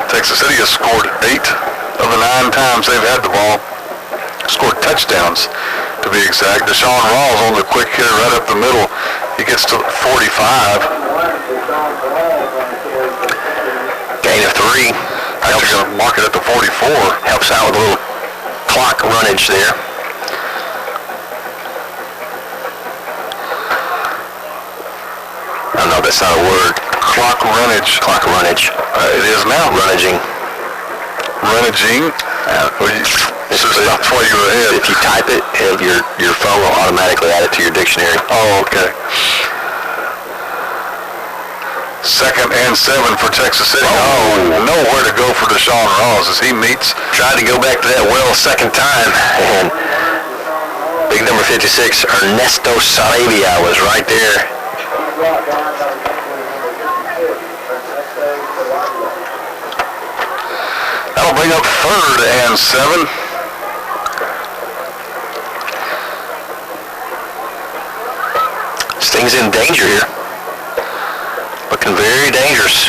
Texas City has scored 8 of the 9 times they've had the ball. Scored touchdowns, to be exact. Deshaun Rawls on the quick hitter right up the middle. He gets to 45. Gain of 3. Actually going to mark it at the 44. Helps out with a little clock runnage there. I don't know if that's not a word. Clock runnage. Clock runnage. It is now. Runnaging. Runnaging. So that's why you were ahead. If you type it, your phone will automatically add it to your dictionary. Oh, okay. 2nd and 7 for Texas City. Oh, nowhere to go for Deshaun Rawls as he meets. Tried to go back to that well a second time, and big number 56, Ernesto Sarabia, was right there. That'll bring up 3rd and 7. Stings in danger here. Looking very dangerous.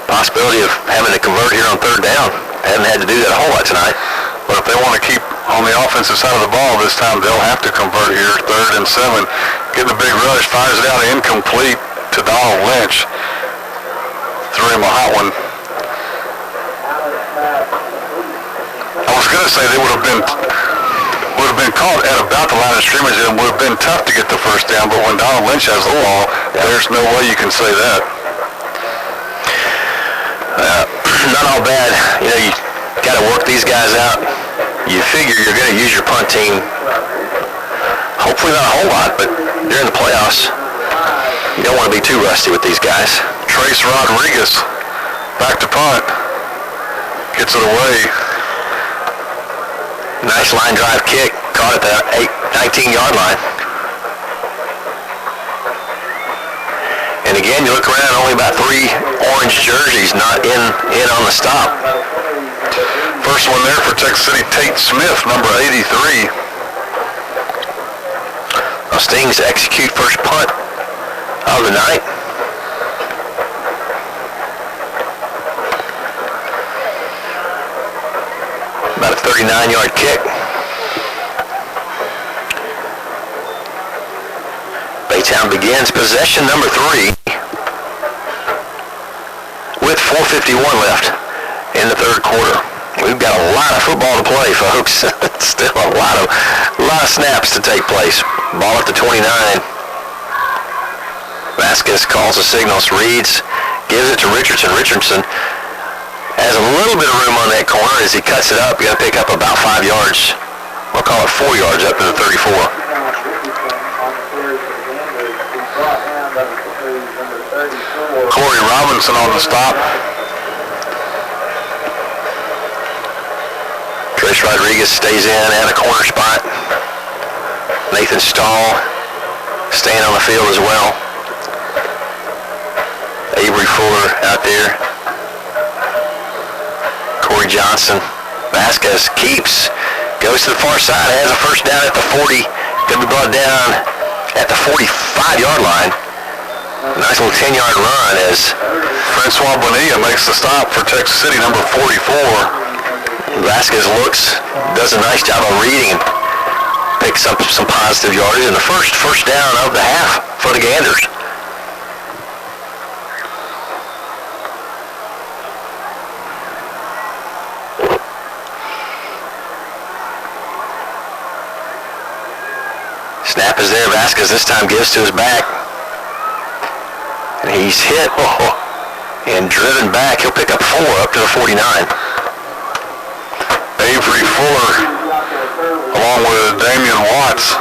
Possibility of having to convert here on 3rd down. Haven't had to do that a whole lot tonight. But if they want to keep on the offensive side of the ball this time, they'll have to convert here. 3rd and 7. Getting a big rush. Fires it out incomplete to Donald Lynch. Threw him a hot one. I was going to say they would have been been caught at about the line of scrimmage, it would have been tough to get the first down, but when Donald Lynch has the ball, there's no way you can say that. Not all bad. You know, you got to work these guys out. You figure you're going to use your punt team. Hopefully not a whole lot, but during the playoffs, you don't want to be too rusty with these guys. Trace Rodriguez, back to punt. Gets it away. Nice line drive kick. Caught at the 19-yard line. And again, you look around, only about 3 orange jerseys not in on the stop. First one there for Texas City, Tate Smith, number 83. Now Stings execute first punt of the night. About a 39-yard kick. Baytown begins possession number 3 with 4:51 left in the third quarter. We've got a lot of football to play, folks. Still a lot of snaps to take place. Ball at the 29. Vasquez calls the signals. Reeds gives it to Richardson. Richardson has a little bit of room on that corner. As he cuts it up, you got to pick up about 5 yards. We'll call it 4 yards up to the 34. Corey Robinson on the stop. Trace Rodriguez stays in at a corner spot. Nathan Stahl staying on the field as well. Avery Fuller out there. Corey Johnson. Vasquez keeps. Goes to the far side. Has a first down at the 40. Going to be brought down at the 45-yard line. Nice little 10-yard run as Francois Bonilla makes the stop for Texas City, number 44. Vasquez does a nice job of reading, picks up some positive yardage, and the first down of the half for the Ganders. Snap is there. Vasquez this time gives to his back. And he's hit and driven back. He'll pick up 4 up to the 49. Avery Fuller, along with Damian Watts.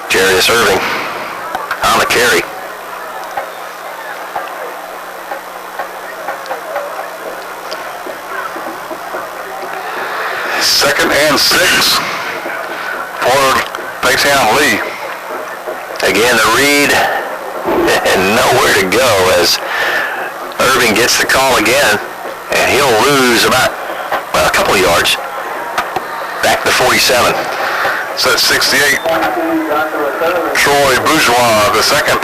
Jarius Irving on the carry. Second and 6 for Baytown Lee. Again, the read and nowhere to go as Irving gets the call again, and he'll lose about a couple of yards. Back to 47. So that's 68. Troy Bourgeois, the second.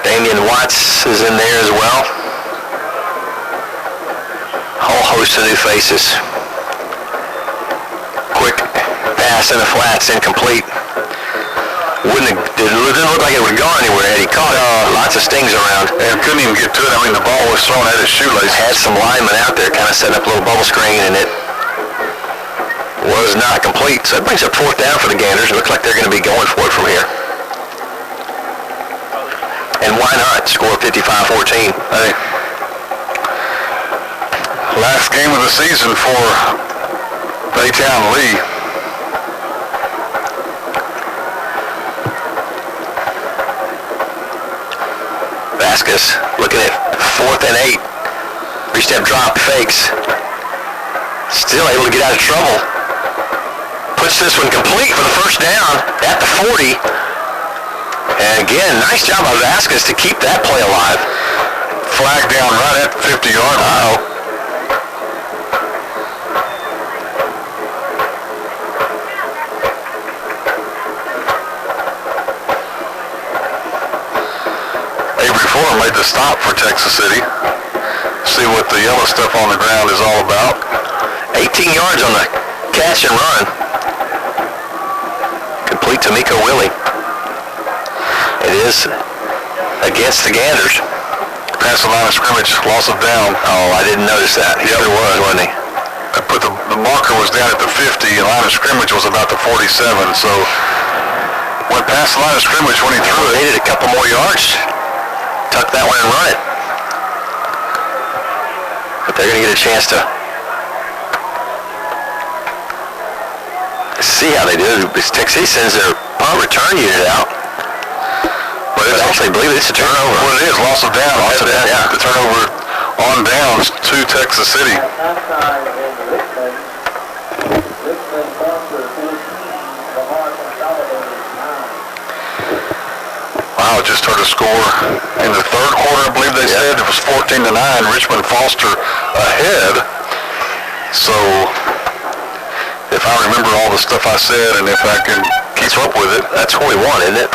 Damian Watts is in there as well. Whole host of new faces. Quick pass in the flats, incomplete. Didn't look like it would go anywhere. He caught lots of stings around. And couldn't even get to it. I mean, the ball was thrown at his shoelace. Had some linemen out there kind of setting up a little bubble screen, and it was not complete. So it brings up 4th down for the Ganders. It looks like they're going to be going for it from here. And why not score 55-14? Hey. Last game of the season for Baytown Lee. Vasquez looking at 4th and 8. 3-step drop, fakes. Still able to get out of trouble. Puts this one complete for the first down at the 40. And again, nice job by Vasquez to keep that play alive. Flag down right at 50-yard line. Avery Fuller made the stop for Texas City. See what the yellow stuff on the ground is all about. 18 yards on the catch and run. Complete to Miko Willie. It is against the Ganders. Past the line of scrimmage, loss of down. Oh, I didn't notice that. He sure was, wasn't he? I put the marker was down at the 50, and line of scrimmage was about the 47, so went past the line of scrimmage when he threw it. Needed a couple more yards. Tuck that one and run it. But they're going to get a chance to see how they do. Texas sends their punt return unit out. But it's actually, believe it, it's a turnover. Well, it is, loss of down. Loss of down, yeah. The turnover on downs to Texas City. Wow, just heard a score in the third quarter, I believe they said. It was 14-9, Richmond Foster ahead. So, if I remember all the stuff I said and if I can keep up with it. That's what we want, isn't it?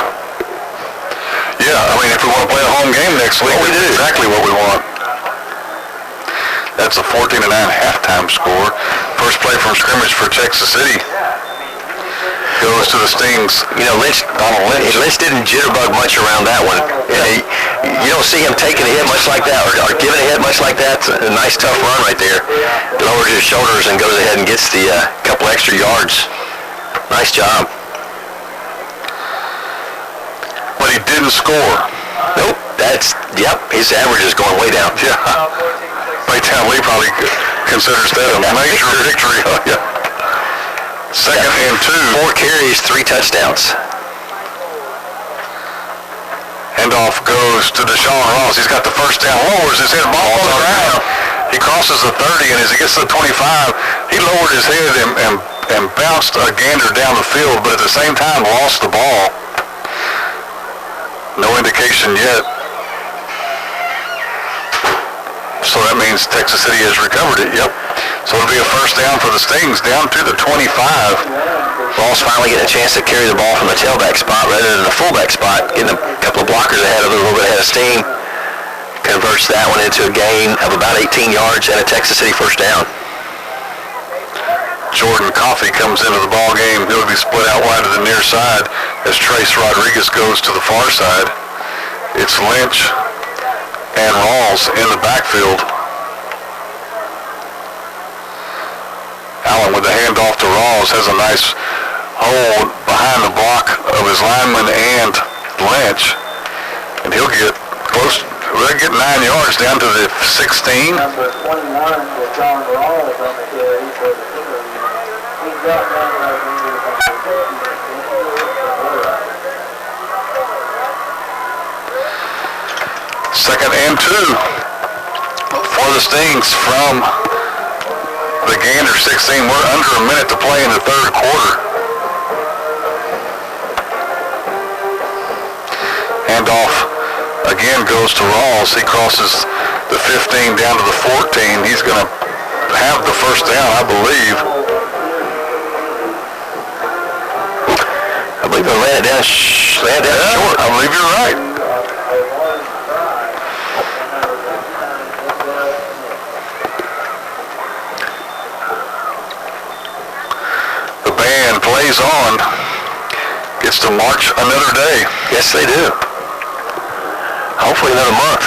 Yeah, I mean, if we want to play a home game next week, we do exactly what we want. That's a 14-9 halftime score. First play from scrimmage for Texas City goes to the Stings. You know, Lynch didn't jitterbug much around that one. You don't see him taking a hit much like that or giving a hit much like that. It's a nice, tough run right there. Lowers his shoulders and goes ahead and gets the couple extra yards. Nice job. But he didn't score. Nope, his average is going way down. Yeah. Baytown Lee probably considers that a major victory. Yeah. Second and 2. 4 carries, 3 touchdowns. Handoff goes to Deshaun Ross. He's got the first down. Lowers his head. Ball on the ground. He crosses the 30, and as he gets to the 25, he lowered his head and bounced a gander down the field, but at the same time lost the ball. No indication yet. So that means Texas City has recovered it. Yep. So it'll be a first down for the Stings, down to the 25. Ross finally getting a chance to carry the ball from the tailback spot rather than the fullback spot, getting a couple of blockers ahead, a little bit ahead of steam. Converts that one into a gain of about 18 yards and a Texas City first down. Jordan Coffey comes into the ball game. He'll be split out wide to the near side as Trace Rodriguez goes to the far side. It's Lynch and Rawls in the backfield. Allen with the handoff to Rawls has a nice hold behind the block of his lineman and Lynch, and he'll get close. We'll get 9 yards down to the 16. Number 21 was John Rawls on the carry for the Stingarees. He dropped down right into the 50. Second and 2 for the Stings from the Ganders 16. We're under a minute to play in the third quarter. Handoff again goes to Rawls. He crosses the 15 down to the 14. He's going to have the first down, I believe. I believe they ran it down short. I believe you're right. The band plays on. Gets to march another day. Yes, they do. Hopefully another month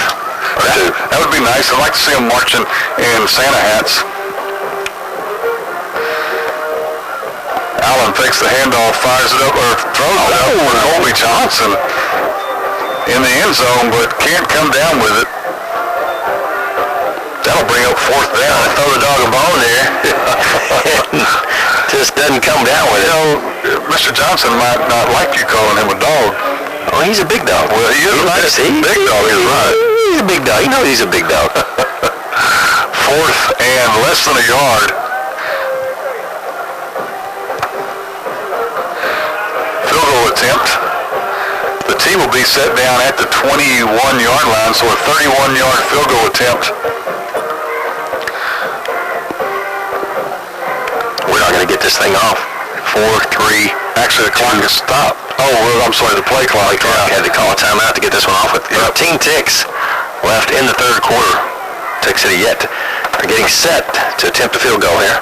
or two. That would be nice. I'd like to see them marching in Santa hats. Allen fakes the handoff, fires it up, or throws it up for Colby Johnson in the end zone, but can't come down with it. That'll bring up fourth down. I throw the dog a bone there. Just doesn't come down with it. You know, Mr. Johnson might not like you calling him a dog. Oh, he's a big dog. Well, he is a nice big dog, is right. He's a big dog. You know he's a big dog. Fourth and less than a yard. Field goal attempt. The tee will be set down at the 21-yard line, so a 31-yard field goal attempt. We're not going to get this thing off. 4-3. Actually, the clock is stopped. Oh, well, I'm sorry, the play clock. Had to call a timeout to get this one off with 13 ticks left in the third quarter. Texas City yet are getting set to attempt a field goal here.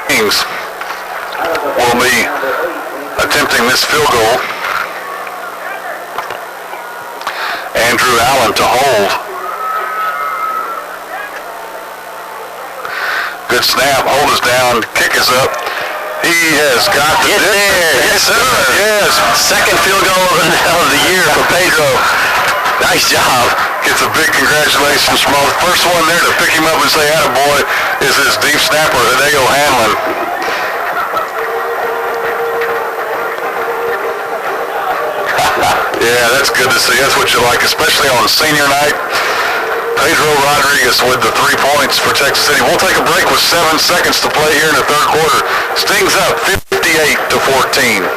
Kings will be attempting this field goal. Andrew Allen to hold. Good snap, hold is down, kick is up. He has got the Get there. Yes, sir. Yes. Second field goal of the year for Pedro. Nice job. Gets a big congratulations from all. The first one there to pick him up and say, attaboy, is his deep snapper, Hideo Hanlon. Yeah, that's good to see. That's what you like, especially on senior night. Pedro Rodriguez with the 3 points for Texas City. We'll take a break with 7 seconds to play here in the third quarter. Stings up 58-14.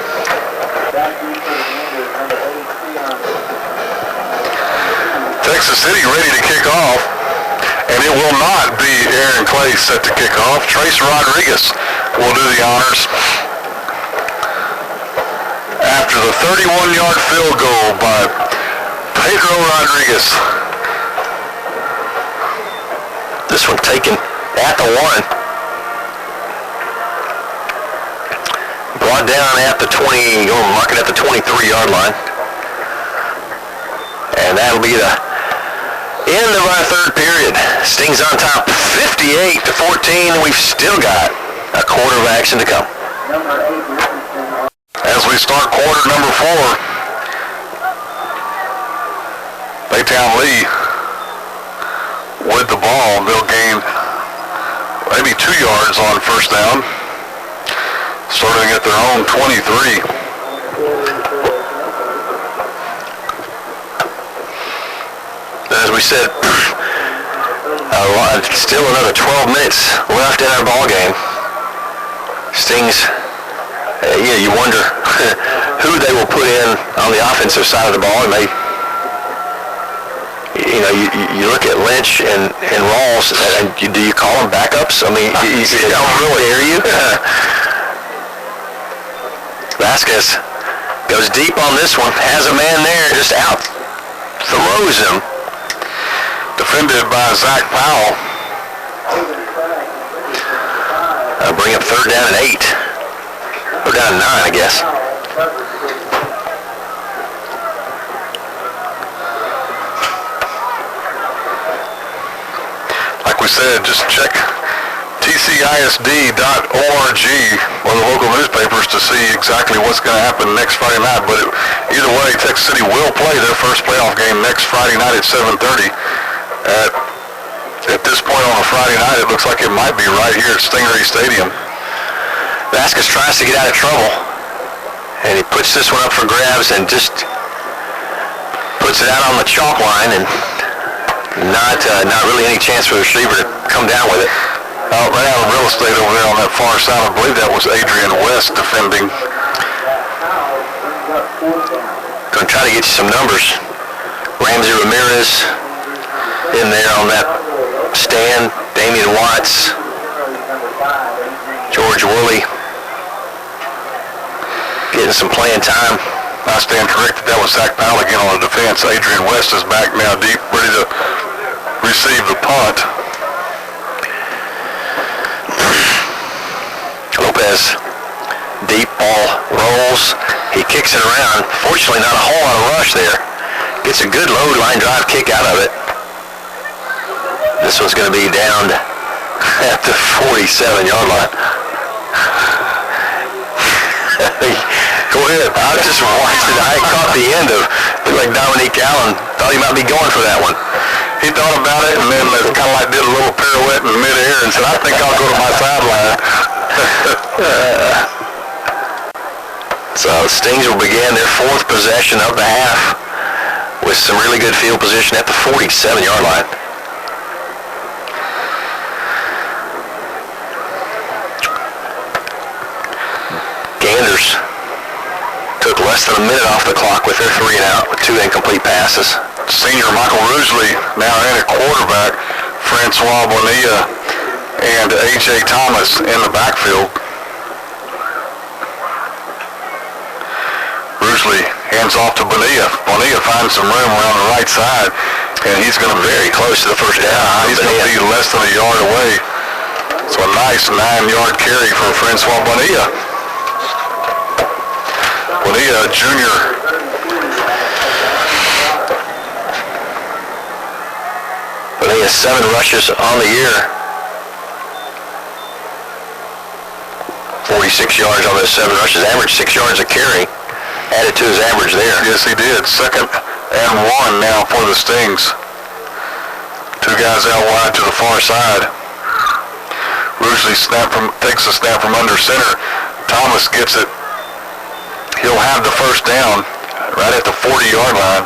Texas City ready to kick off, and it will not be Aaron Clay set to kick off. Trace Rodriguez will do the honors. After the 31-yard field goal by Pedro Rodriguez. This one taken at the 1. Brought down at the 20, or mark it at the 23-yard line. And that'll be the end of our third period. Stings on top 58-14. We've still got a quarter of action to come. As we start quarter number 4, Baytown Lee with the ball. They'll gain maybe 2 yards on first down, starting at their own 23. As we said, still another 12 minutes left in our ball game. Stings, you wonder who they will put in on the offensive side of the ball, and they, you look at Lynch and Rawls, and do you call them backups? I mean, you don't really, dare you? Vasquez goes deep on this one, has a man there, just out, throws him. Defended by Zach Powell. Bring up third down and 8. Or down 9, I guess. Like we said, just check TCISD.org, one of the local newspapers, to see exactly what's going to happen next Friday night. But either way, Texas City will play their first playoff game next Friday night at 7:30. At this point on a Friday night, it looks like it might be right here at Stingarees Stadium. Vasquez tries to get out of trouble, and he puts this one up for grabs and just puts it out on the chalk line, and not really any chance for the receiver to come down with it. Right out of real estate over there on that far side, I believe that was Adrian West defending. Going to try to get you some numbers. Ramsey Ramirez in there on that stand. Damian Watts, George Woolley getting some playing time. I stand corrected. That was Zach Powell again on the defense. Adrian West is back now deep, ready to receive the punt. Lopez, deep ball rolls. He kicks it around. Fortunately, not a whole lot of rush there. Gets a good load line drive kick out of it. This one's going to be down at the 47-yard line. Go ahead. I just watched it. I caught the end of it. Like Dominique Allen thought he might be going for that one. He thought about it and then kind of like did a little pirouette in midair and said, I think I'll go to my sideline. So Stings will begin their 4th possession of the half with some really good field position at the 47-yard line. Ganders took less than a minute off the clock with their 3 and out with 2 incomplete passes. Senior Michael Rusley now in at quarterback. Francois Bonilla and A.J. Thomas in the backfield. Rusley hands off to Bonilla. Bonilla finds some room around the right side, and he's going to be very close to the first down. He's going to be less than a yard away. So a nice 9-yard carry from Francois Bonilla. Bonilla, a junior He has 7 rushes on the year. 46 yards on those 7 rushes. Average 6 yards a carry. Added to his average there. Yes, he did. 2nd and 1 now for the Stings. 2 guys out wide to the far side. Rugeley takes a snap from under center. Thomas gets it. He'll have the first down right at the 40-yard line.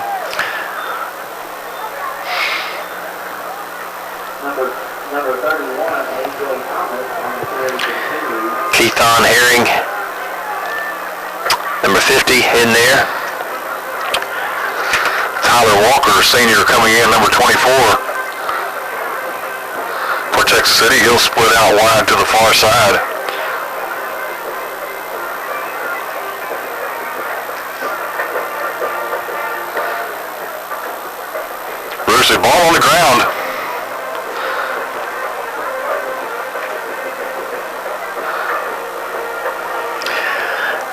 Number 31, A.J. Thomas on the carry continues. Keithon Herring, number 50 in there. Tyler Walker, senior, coming in, number 24. For Texas City, he'll split out wide to the far side. Rugeley, ball on the ground.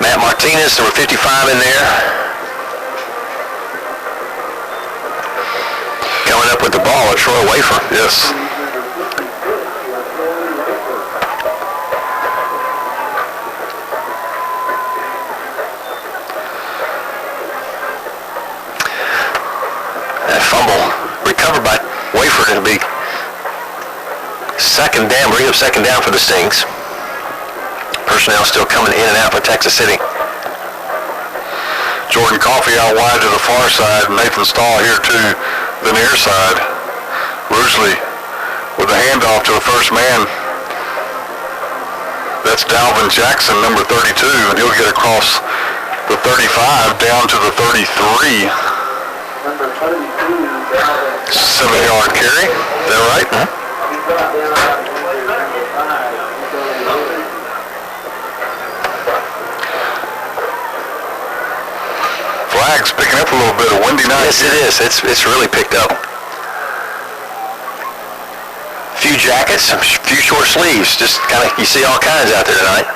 Matt Martinez, number 55 in there. Coming up with the ball, it's Troy Wafer. Yes. That fumble recovered by Wafer. It'll be 2nd down, bring up 2nd down for the Stings. Personnel still coming in and out for Texas City. Jordan Coffey out wide to the far side. Nathan Stahl here to the near side. Rugeley with a handoff to the first man. That's Dalvin Jackson, number 32, and he'll get across the 35 down to the 33. Number 32, Dalvin. 7-yard carry. Is that right? He brought down about number 5. Flag's picking up a little bit. A windy night. Yes, it is. It's really picked up. Few jackets, a few short sleeves. Just kind of, you see all kinds out there tonight.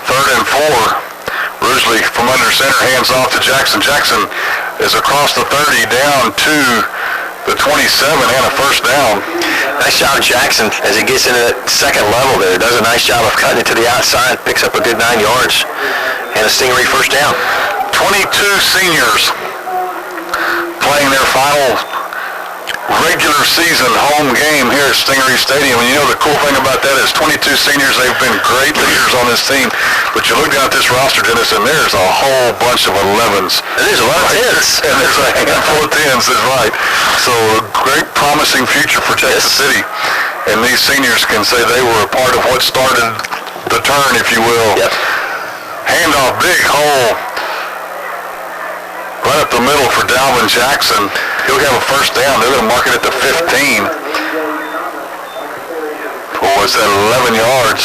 3rd and 4. Rugeley from under center, hands off to Jackson. Jackson is across the 30 down to the 27 and a first down. Nice job, Jackson, as he gets into that 2nd level there. Does a nice job of cutting it to the outside, picks up a good 9 yards, and a Stingaree first down. 22 seniors playing their final regular season home game here at Stingaree Stadium. And you know the cool thing about that is 22 seniors, they've been great leaders on this team. But you look down at this roster, Dennis, and there's a whole bunch of 11s. And there's a lot of 10s. And there's a handful of 10s, that's right. So a great promising future for Texas City. And these seniors can say they were a part of what started the turn, if you will. Yep. Handoff, big hole. Right up the middle for Dalvin Jackson. He'll have a first down. They're going to mark it at the 15. Oh, is that 11 yards?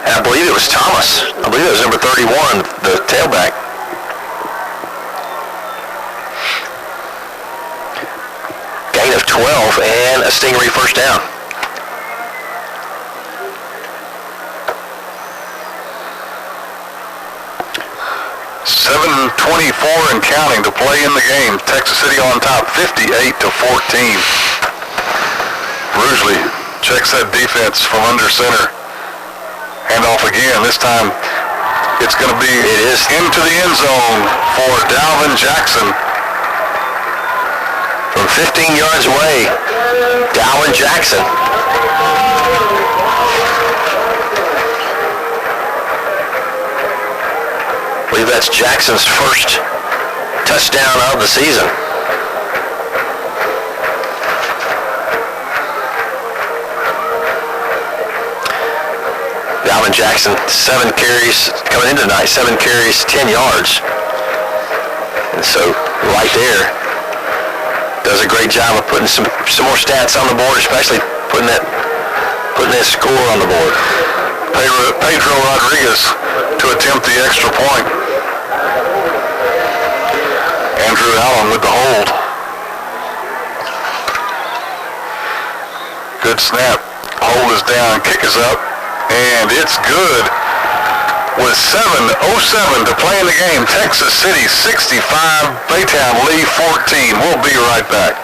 And I believe it was Thomas. I believe it was number 31, the tailback. Gain of 12 and a Stingaree first down. .24 and counting to play in the game. Texas City on top, 58-14. Rugeley checks that defense from under center. Handoff again. This time it's going to be into the end zone for Dalvin Jackson. From 15 yards away, Dalvin Jackson. I believe that's Jackson's first touchdown of the season. Dalvin Jackson, 7 carries, coming into tonight, 7 carries, 10 yards. And so, right there, does a great job of putting some more stats on the board, especially putting that score on the board. Pedro Rodriguez to attempt the extra point. Andrew Allen with the hold. Good snap. Hold is down. Kick is up. And it's good. with 7:07 to play in the game. Texas City 65, Baytown Lee 14. We'll be right back.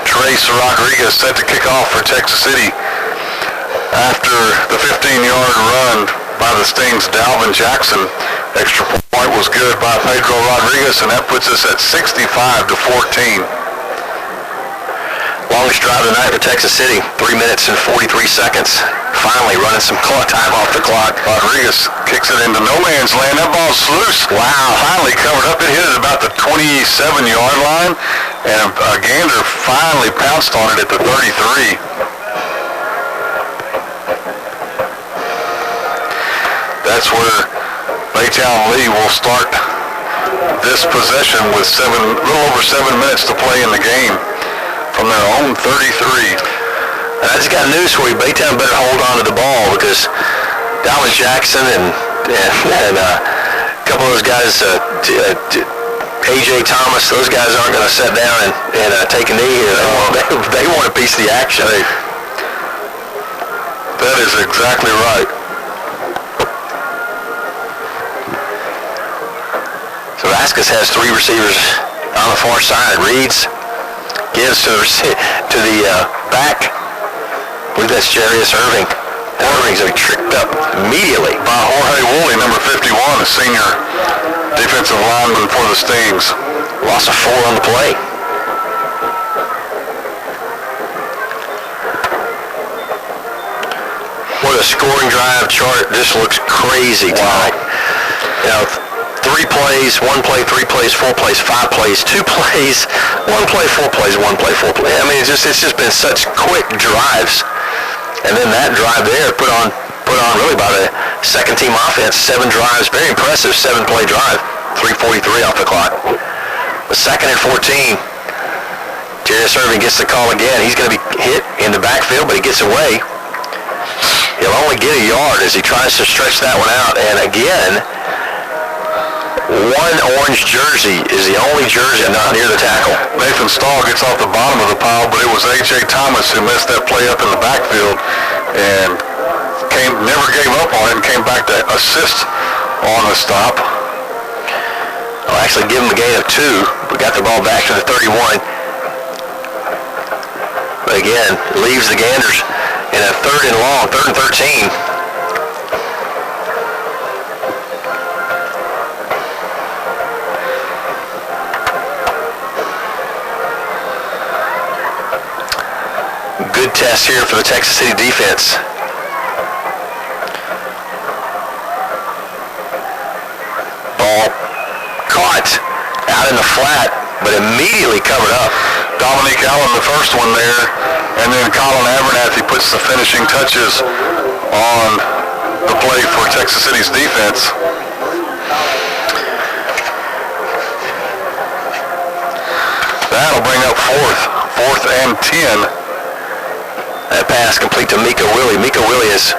Trace Rodriguez set to kick off for Texas City after the 15-yard run by the Stings' Dalvin Jackson. Extra point was good by Pedro Rodriguez, and that puts us at 65-14. Longest drive of the night for Texas City, 3 minutes and 43 seconds. Finally running some time off the clock. Rodriguez kicks it into no man's land. That ball's loose. Wow. Finally covered up. It hit at about the 27-yard line, and a Gander finally pounced on it at the 33. That's where Baytown Lee will start this possession with a little over 7 minutes to play in the game from their own 33. I just got news for you. Baytown better hold on to the ball because Dalvin Jackson and a couple of those guys, A.J. Thomas, those guys aren't going to sit down and take a knee here. They want a piece of the action. That is exactly right. So Vasquez has 3 receivers on the far side. Reeds gives to the back. I believe that's Jarius Irving. And Irving's tricked up immediately by Jorge Woolley, number 51, a senior defensive lineman for the Stings. Loss of 4 on the play. What a scoring drive chart. This looks crazy tonight. You know, 3 plays, 1 play, 3 plays, 4 plays, 5 plays, 2 plays, 1 play, 4 plays, 1 play, 4 plays. I mean, it's just been such quick drives. And then that drive there put on really by the second team offense, 7 drives, very impressive 7-play drive, 3:43 off the clock. The 2nd and 14, Jarius Irving gets the call again. He's going to be hit in the backfield, but he gets away. He'll only get a yard as he tries to stretch that one out. And again, one orange jersey is the only jersey not near the tackle. Nathan Stahl gets off the bottom of the pile, but it was A.J. Thomas who messed that play up in the backfield and never gave up on it and came back to assist on the stop. I'll actually give him a gain of 2. We got the ball back to the 31. But again, leaves the Ganders in a 3rd and long, 3rd and 13. Good test here for the Texas City defense. Ball caught out in the flat, but immediately covered up. Dominique Allen, the first one there, and then Colin Abernathy puts the finishing touches on the play for Texas City's defense. That'll bring up 4th and 10. That pass complete to Mika Willie. Mika Willie has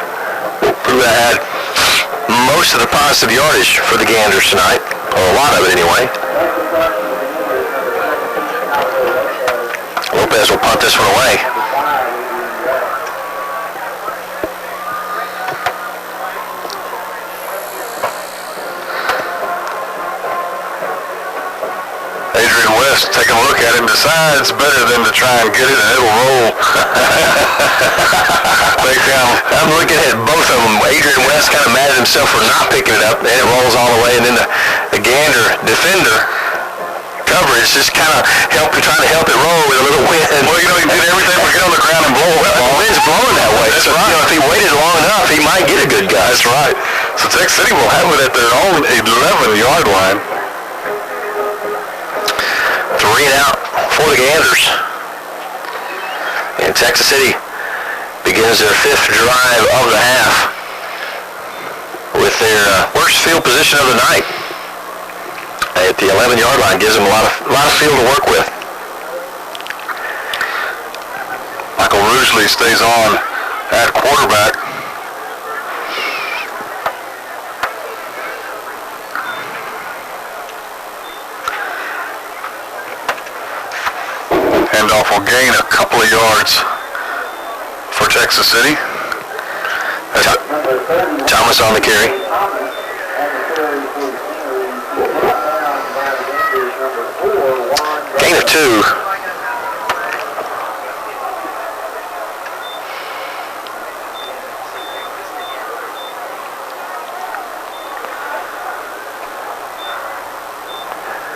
had most of the positive yardage for the Ganders tonight, or a lot of it anyway. Lopez will punt this one away. Adrian West taking a look at him, decides better than to try and get it, and it'll roll. Baytown. I'm looking at both of them. Adrian West kind of mad at himself for not picking it up, and it rolls all the way, and then the Gander defender coverage just kind of trying to help it roll with a little wind. Well, you know, he did everything but get on the ground and blow it. The wind's blowing that way. That's so, right. You know, if he waited long enough, he might get a good guy. That's right. So Texas City will have it at their own 11-yard line. 3 and out for the Ganders. And Texas City begins their 5th drive of the half with their worst field position of the night at the 11-yard line. Gives them a lot of field to work with. Michael Rugeley stays on at quarterback. Handoff will gain a couple of yards for Texas City. Tom Thomas on the carry. And the carry for the Stingarees is brought down by the Ganders, number 4, Juan. Gain of 2.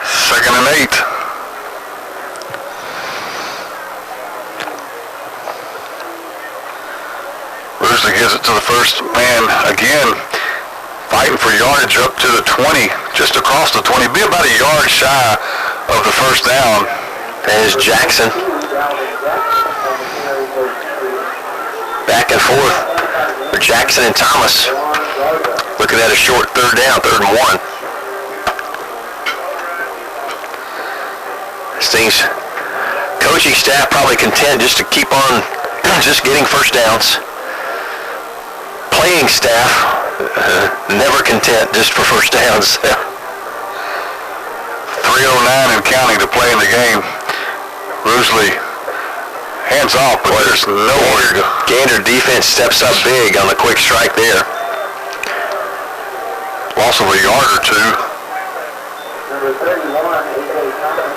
Second and 8. Roosley gives it to the first man again. Fighting for yardage up to the 20, just across the 20. Be about a yard shy of the first down. There's Jackson. Back and forth for Jackson and Thomas. Looking at a short third down, 3rd and 1. Stings coaching staff probably content just to keep on just getting first downs. Playing staff never content just for first downs. 3:09 and counting to play in the game. Roosley hands off, but there's nowhere to go. Gander defense steps up big on the quick strike there. Loss of a yard or two. Number 31, A.J. Thomas.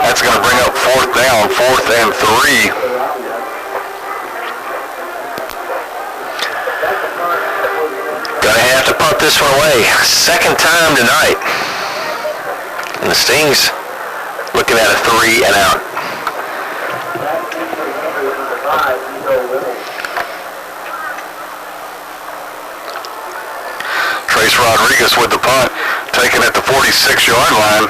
That's going to bring up 4th down, 4th and 3. Gonna have to punt this one away. Second time tonight. And the Stings looking at a 3 and out. Trace Rodriguez with the punt, taken at the 46-yard line.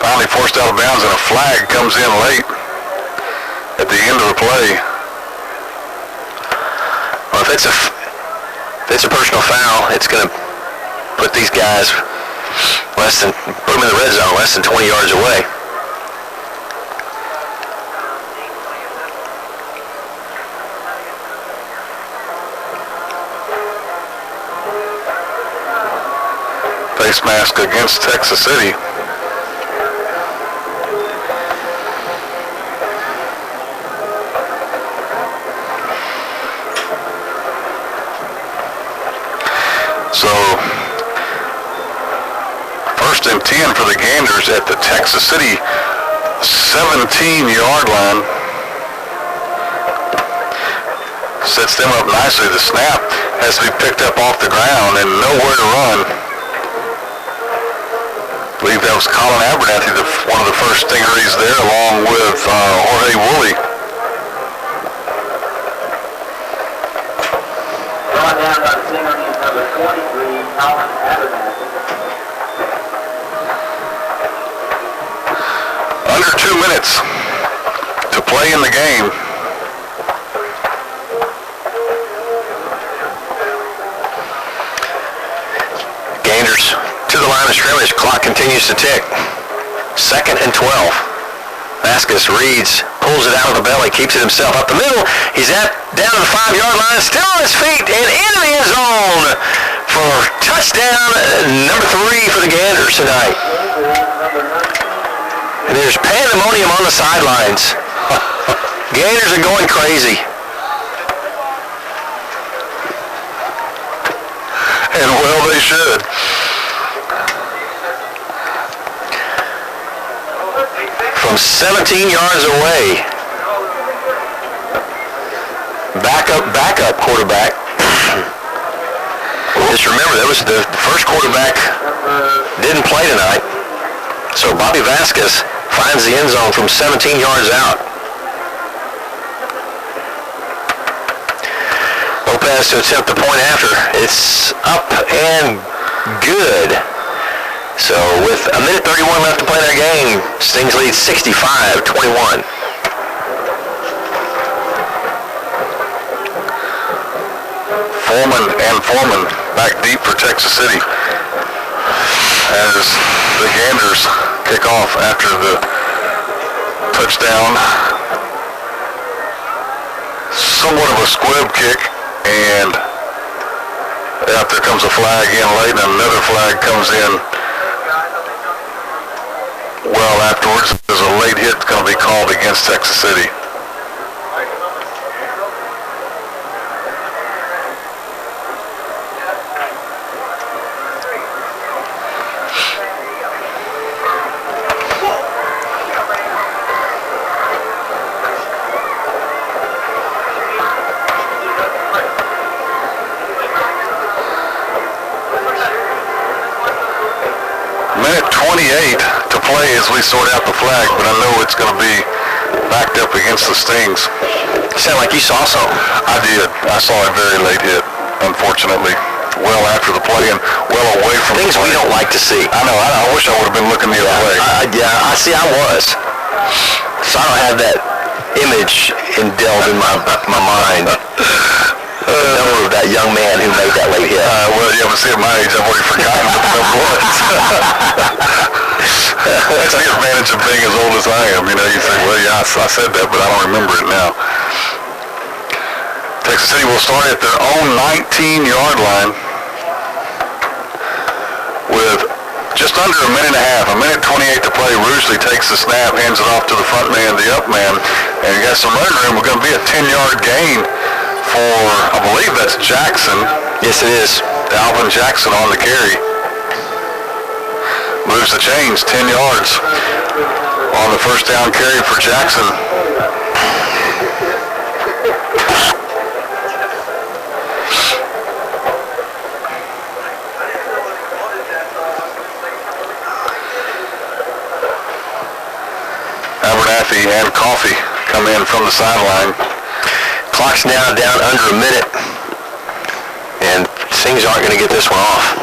Finally forced out of bounds, and a flag comes in late at the end of the play. Well, if it's a personal foul, it's going to put these guys put them in the red zone, less than 20 yards away. Face mask against Texas City. So, 1st and 10 for the Ganders at the Texas City 17-yard line. Sets them up nicely. The snap has to be picked up off the ground and nowhere to run. I believe that was Colin Abernathy, one of the first Stingarees there, along with Jorge Woolley. Brought down by the Stingarees, number 23, Colin Abernathy. Under 2 minutes to play in the game. Ganders to the line of scrimmage. Clock continues to tick. 2nd and 12. Vasquez reads, pulls it out of the belly, keeps it himself up the middle. He's down to the 5-yard line, still on his feet, and into the end zone for touchdown number 3 for the Ganders tonight. And there's pandemonium on the sidelines. Ganders are going crazy. And well, they should. From 17 yards away. Backup quarterback. Just remember, that was the first quarterback didn't play tonight. So Bobby Vasquez finds the end zone from 17 yards out. Lopez to attempt the point after. It's up and good. So with a minute 31 left to play in their game, Stings lead 65-21. Foreman back deep for Texas City as the Ganders kick off after the touchdown. Somewhat of a squib kick, and out there comes a flag in late, and another flag comes in well afterwards. There's a late hit going to be called against Texas City. as we sort out the flag, but I know it's going to be backed up against the Stings. You sound like you saw something. I did. I saw a very late hit, unfortunately. Well after the play and well away from Things the play. we don't like to see. I know. I wish I would have been looking the other way. I see. I was. So I don't have that image indelled in my mind. The number of that young man who made that late hit. Well, yeah, but see, at my age, I've already forgotten what the number was. That's the advantage of being as old as I am. You know, you say, well, yeah, I said that, but I don't remember it now. Texas City will start at their own 19-yard line with just under a minute and a half, a minute 28 to play. Rugeley takes the snap, hands it off to the front man, the up man, and you got some running room. We're going to be a 10-yard gain for, I believe that's Jackson. Yes, it is. Alvin Jackson on the carry. Moves the chains, 10 yards on the first down carry for Jackson. Abernathy and Coffee come in from the sideline. Clock's now down under a minute, and Stings aren't going to get this one off.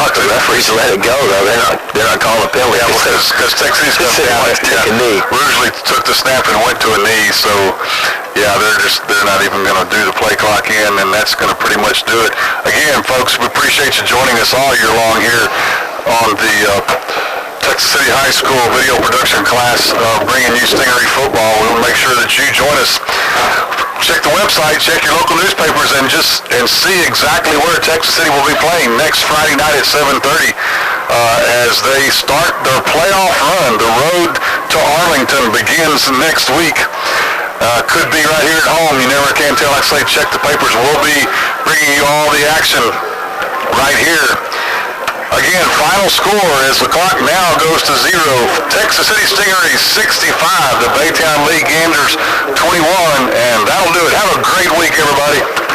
The referees let it go, though. They're not calling a penalty. Yeah, because Texas comes down. Take a knee. Rugeley took the snap and went to a knee, so yeah, they're not even going to do the play clock in, and that's going to pretty much do it. Again, folks, we appreciate you joining us all year long here on the Texas City High School video production class, bringing you Stingaree football. We'll make sure that you join us. Check the website, check your local newspapers, and see exactly where Texas City will be playing next Friday night at 7:30 as they start their playoff run. The road to Arlington begins next week. Could be right here at home. You never can tell. Like I say, check the papers. We'll be bringing you all the action right here. Again, final score as the clock now goes to 0. Texas City Stingarees 65, the Baytown Ganders 21, and that'll do it. Have a great week, everybody.